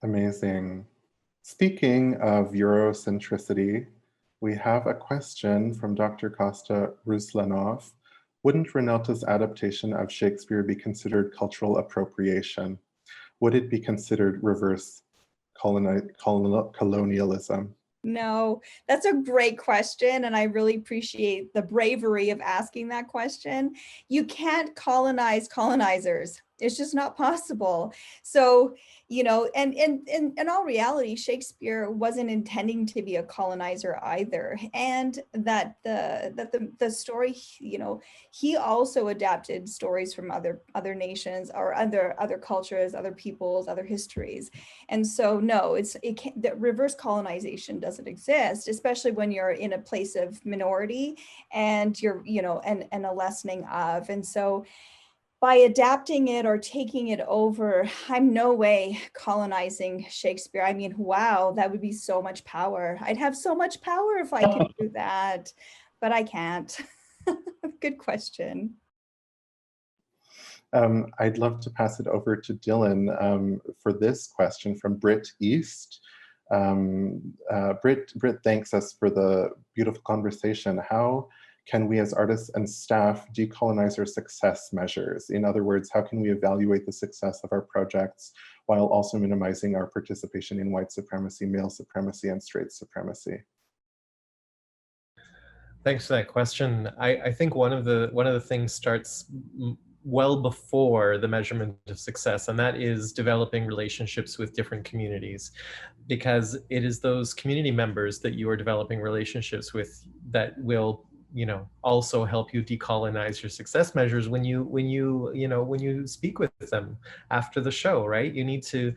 Amazing. Speaking of Eurocentricity, we have a question from Dr. Kosta Ruslanov. Wouldn't Reneltta's adaptation of Shakespeare be considered cultural appropriation? Would it be considered reverse colonialism? No, that's a great question. And I really appreciate the bravery of asking that question. You can't colonize colonizers. It's just not possible. So, you know, and in all reality, Shakespeare wasn't intending to be a colonizer either. And that the story, you know, he also adapted stories from other nations or other cultures, other peoples, other histories. And so, no, that reverse colonization doesn't exist, especially when you're in a place of minority and you're, you know, and a lessening of. And so, by adapting it or taking it over, I'm no way colonizing Shakespeare. I mean, wow, that would be so much power. I'd have so much power if I could do that, but I can't. Good question. I'd love to pass it over to Dylan for this question from Britt East. Britt thanks us for the beautiful conversation. How can we as artists and staff decolonize our success measures? In other words, how can we evaluate the success of our projects while also minimizing our participation in white supremacy, male supremacy, and straight supremacy? Thanks for that question. I think one of the things starts well before the measurement of success, and that is developing relationships with different communities, because it is those community members that you are developing relationships with that will, you know, also help you decolonize your success measures when you speak with them after the show, right? You need to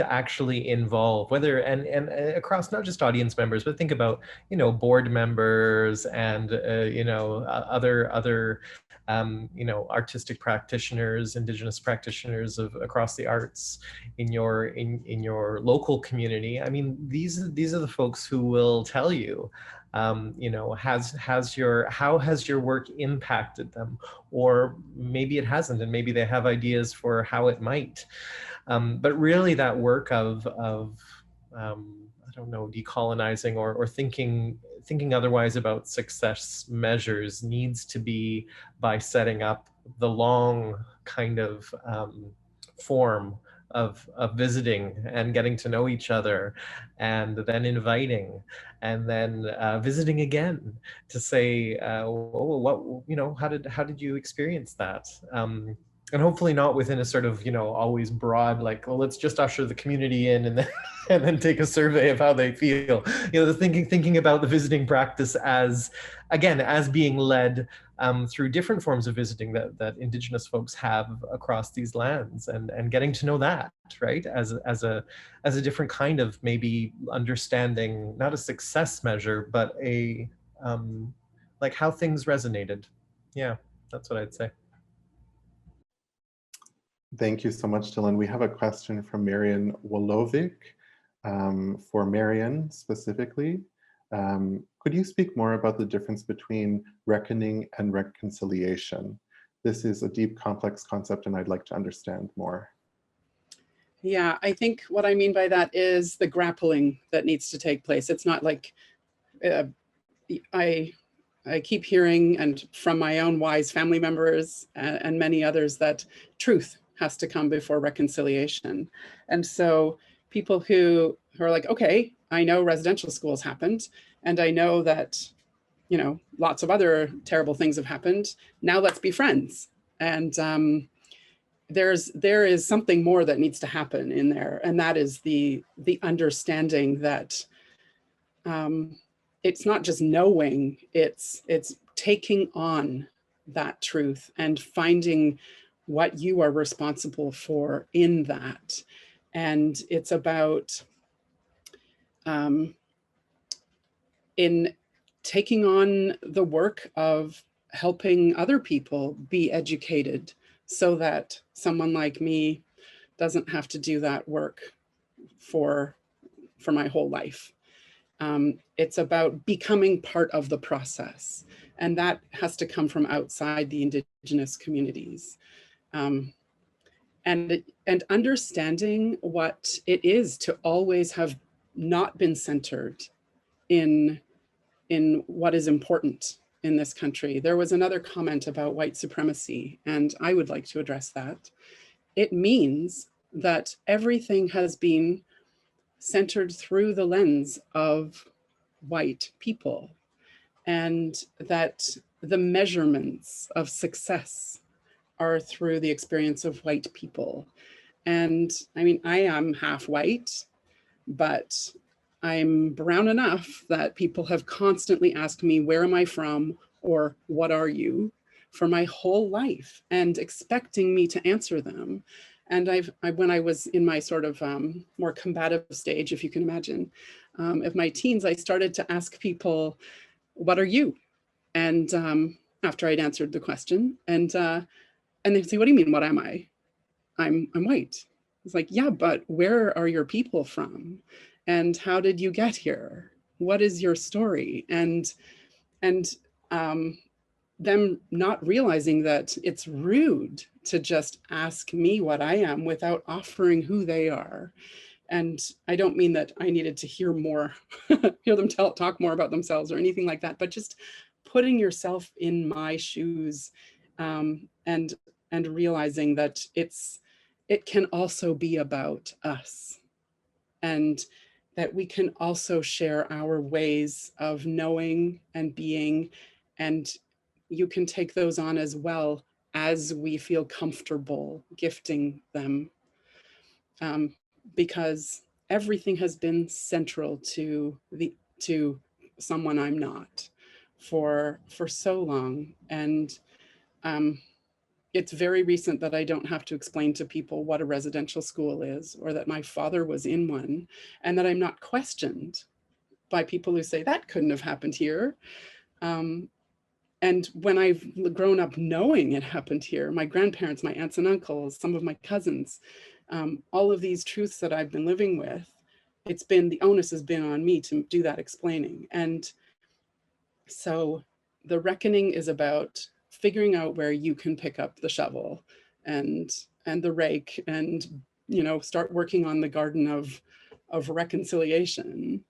actually involve whether and across not just audience members, but think about, you know, board members and other artistic practitioners, Indigenous practitioners of across the arts in your local community. I mean, these are the folks who will tell you, how has your work impacted them, or maybe it hasn't, and maybe they have ideas for how it might. But really, that work of I don't know, decolonizing or thinking otherwise about success measures needs to be by setting up the long kind of form of visiting and getting to know each other, and then inviting, and then visiting again to say, how did you experience that? And hopefully not within a sort of, always broad, like, well, let's just usher the community in and then and then take a survey of how they feel. The thinking about the visiting practice as being led through different forms of visiting that Indigenous folks have across these lands, and getting to know that, right, as a different kind of maybe understanding, not a success measure, but a like how things resonated. Yeah, that's what I'd say. Thank you so much, Dylan. We have a question from Marion Wolovic. For Marion specifically, could you speak more about the difference between reckoning and reconciliation? This is a deep, complex concept, and I'd like to understand more. Yeah, I think what I mean by that is the grappling that needs to take place. It's not like I keep hearing, and from my own wise family members and many others, that truth has to come before reconciliation. And so people who are like, okay, I know residential schools happened, and I know that, you know, lots of other terrible things have happened. Now let's be friends. And there is something more that needs to happen in there, and that is the understanding that it's not just knowing, it's taking on that truth and finding what you are responsible for in that. And it's about in taking on the work of helping other people be educated so that someone like me doesn't have to do that work for my whole life. It's about becoming part of the process, and that has to come from outside the Indigenous communities. And understanding what it is to always have not been centered in what is important in this country. There was another comment about white supremacy, and I would like to address that. It means that everything has been centered through the lens of white people, and that the measurements of success are through the experience of white people. And I mean, I am half white, but I'm brown enough that people have constantly asked me, where am I from? Or what are you? For my whole life, and expecting me to answer them. And when I was in my sort of more combative stage, if you can imagine, of my teens, I started to ask people, what are you? And after I'd answered the question, and they'd say, what do you mean, what am I? I'm white. It's like, yeah, but where are your people from? And how did you get here? What is your story? And them not realizing that it's rude to just ask me what I am without offering who they are. And I don't mean that I needed to hear more, hear them talk more about themselves or anything like that, but just putting yourself in my shoes, and realizing that it can also be about us, and that we can also share our ways of knowing and being, and you can take those on as well as we feel comfortable gifting them, because everything has been central to someone I'm not for so long. And it's very recent that I don't have to explain to people what a residential school is, or that my father was in one, and that I'm not questioned by people who say that couldn't have happened here. And when I've grown up knowing it happened here, my grandparents, my aunts and uncles, some of my cousins, all of these truths that I've been living with, the onus has been on me to do that explaining. And so the reckoning is about figuring out where you can pick up the shovel and the rake, and, you know, start working on the garden of reconciliation,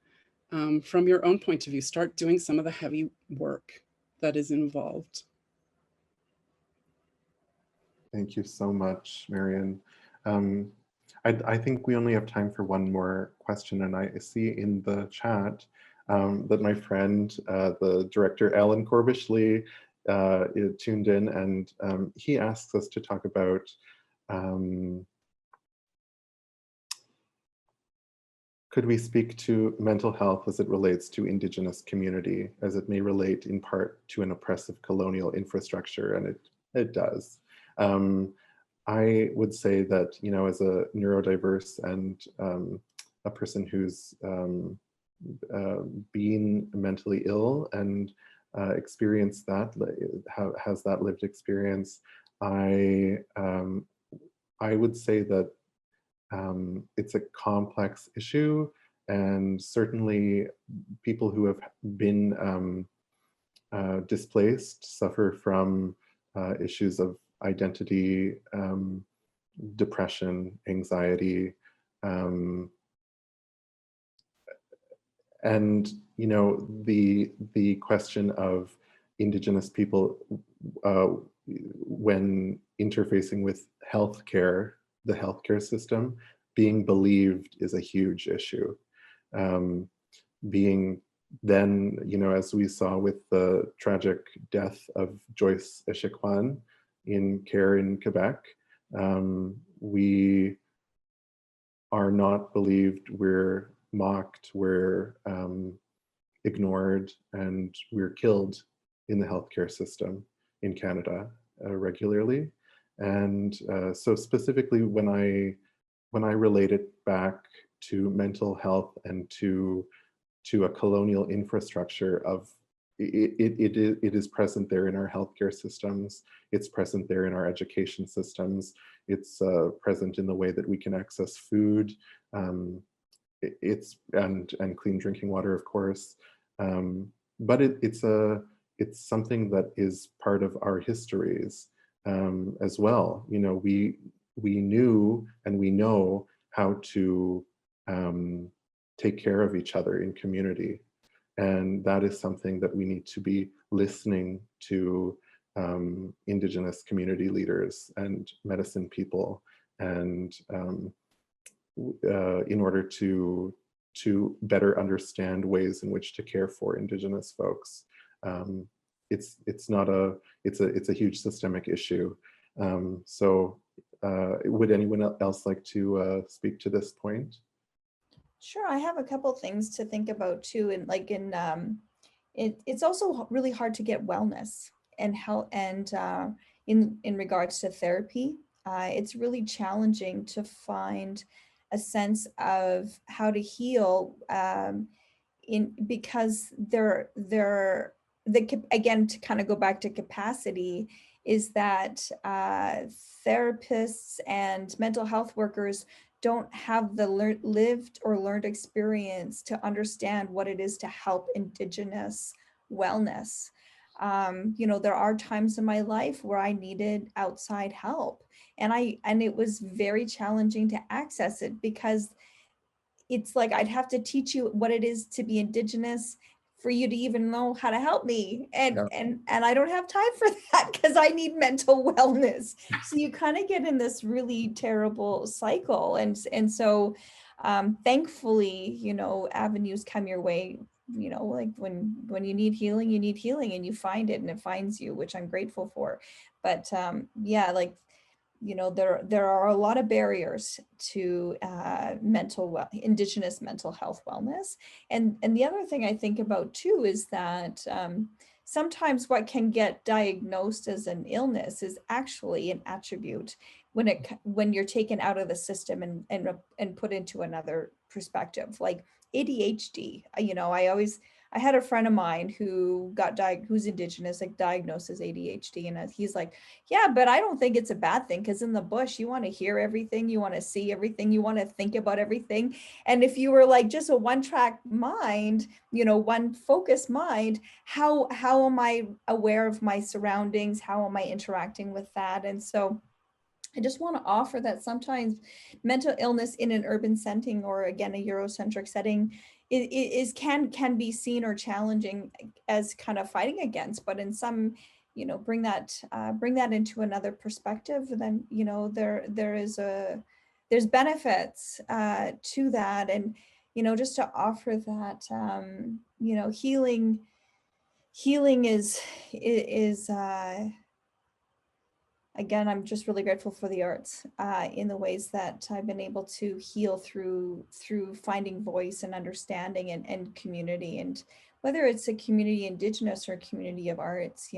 from your own point of view. Start doing some of the heavy work that is involved. Thank you so much, Marion. I think we only have time for one more question, and I see in the chat that my friend, the director, Alan Corbish-Lee, tuned in, and he asks us to talk about could we speak to mental health as it relates to Indigenous community, as it may relate in part to an oppressive colonial infrastructure, and it does. I would say that, you know, as a neurodiverse and a person who's been mentally ill and experienced that, has that lived experience, I would say that it's a complex issue, and certainly people who have been displaced suffer from issues of identity, depression, anxiety, and, you know, the question of Indigenous people when interfacing with healthcare, the healthcare system, being believed is a huge issue. being then, as we saw with the tragic death of Joyce Echequan in care in Quebec, we are not believed, we're mocked, we're ignored, and we're killed in the healthcare system in Canada regularly. And so specifically when I relate it back to mental health and to a colonial infrastructure of it is present there in our healthcare systems, it's present there in our education systems, it's present in the way that we can access food, it's and clean drinking water, of course, but it's something that is part of our histories as well. We knew and we know how to take care of each other in community, and that is something that we need to be listening to Indigenous community leaders and medicine people, and in order to better understand ways in which to care for Indigenous folks. It's a huge systemic issue. So would anyone else like to speak to this point? Sure, I have a couple things to think about too, and it's also really hard to get wellness and health, and in regards to therapy, it's really challenging to find a sense of how to heal, because again, to kind of go back to capacity, is that therapists and mental health workers don't have the lived or learned experience to understand what it is to help Indigenous wellness. There are times in my life where I needed outside help, and it was very challenging to access it, because it's like I'd have to teach you what it is to be Indigenous for you to even know how to help me. And I don't have time for that because I need mental wellness. So you kind of get in this really terrible cycle. And so thankfully, avenues come your way, like when you need healing and you find it and it finds you, which I'm grateful for. But there are a lot of barriers to Indigenous mental health wellness. And the other thing I think about too is that sometimes what can get diagnosed as an illness is actually an attribute when you're taken out of the system and put into another perspective, like ADHD. I had a friend of mine who who's Indigenous, like diagnosed as ADHD. And he's like, yeah, but I don't think it's a bad thing, because in the bush, you want to hear everything, you want to see everything, you want to think about everything. And if you were like just a one-track mind, one focused mind, how am I aware of my surroundings? How am I interacting with that? And so I just want to offer that sometimes mental illness in an urban setting, or again, a Eurocentric setting, can be seen or challenging as kind of fighting against, but in some, bring that into another perspective, then there's benefits to that, and just to offer that healing is again, I'm just really grateful for the arts in the ways that I've been able to heal through finding voice and understanding and community. And whether it's a community Indigenous or a community of arts,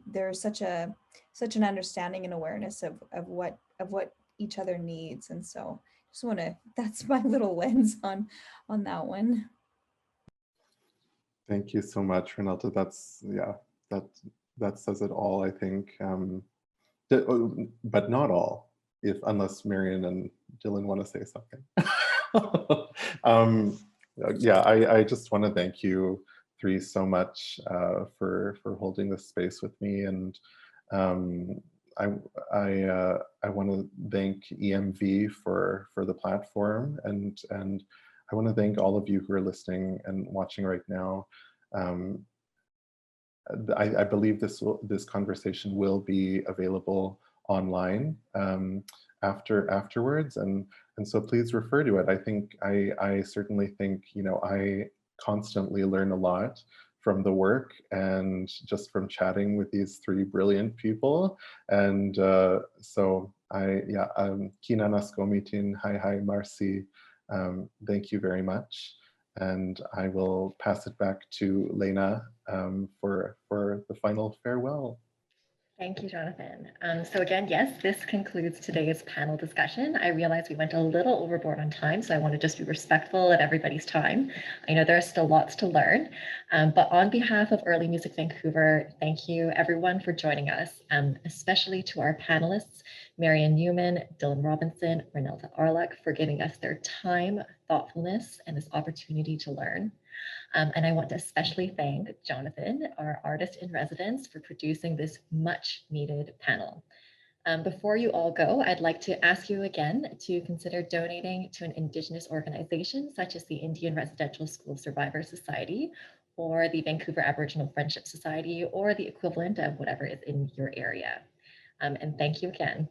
there's such an understanding and awareness of what each other needs. And so that's my little lens on that one. Thank you so much, Reneltta. That says it all, I think. But not all, unless Marion and Dylan want to say something. I just want to thank you three so much for holding this space with me, and I want to thank EMV for the platform, and I want to thank all of you who are listening and watching right now. I believe this conversation will be available online afterwards, and And so please refer to it. I think, I certainly think, you know, I constantly learn a lot from the work and just from chatting with these three brilliant people. And so yeah, Kinanas Gomitin, hi Marcy. Thank you very much. And I will pass it back to Lena for the final farewell. Thank you, Jonathan. So again, yes, this concludes today's panel discussion. I realize we went a little overboard on time, so I want to just be respectful of everybody's time. I know there are still lots to learn, but on behalf of Early Music Vancouver, thank you everyone for joining us, especially to our panelists, Marion Newman, Dylan Robinson, Reneltta Arluk, for giving us their time, thoughtfulness, and this opportunity to learn. And I want to especially thank Jonathan, our artist in residence, for producing this much needed panel. Before you all go, I'd like to ask you again to consider donating to an Indigenous organization such as the Indian Residential School Survivors Society, or the Vancouver Aboriginal Friendship Society, or the equivalent of whatever is in your area. And thank you again.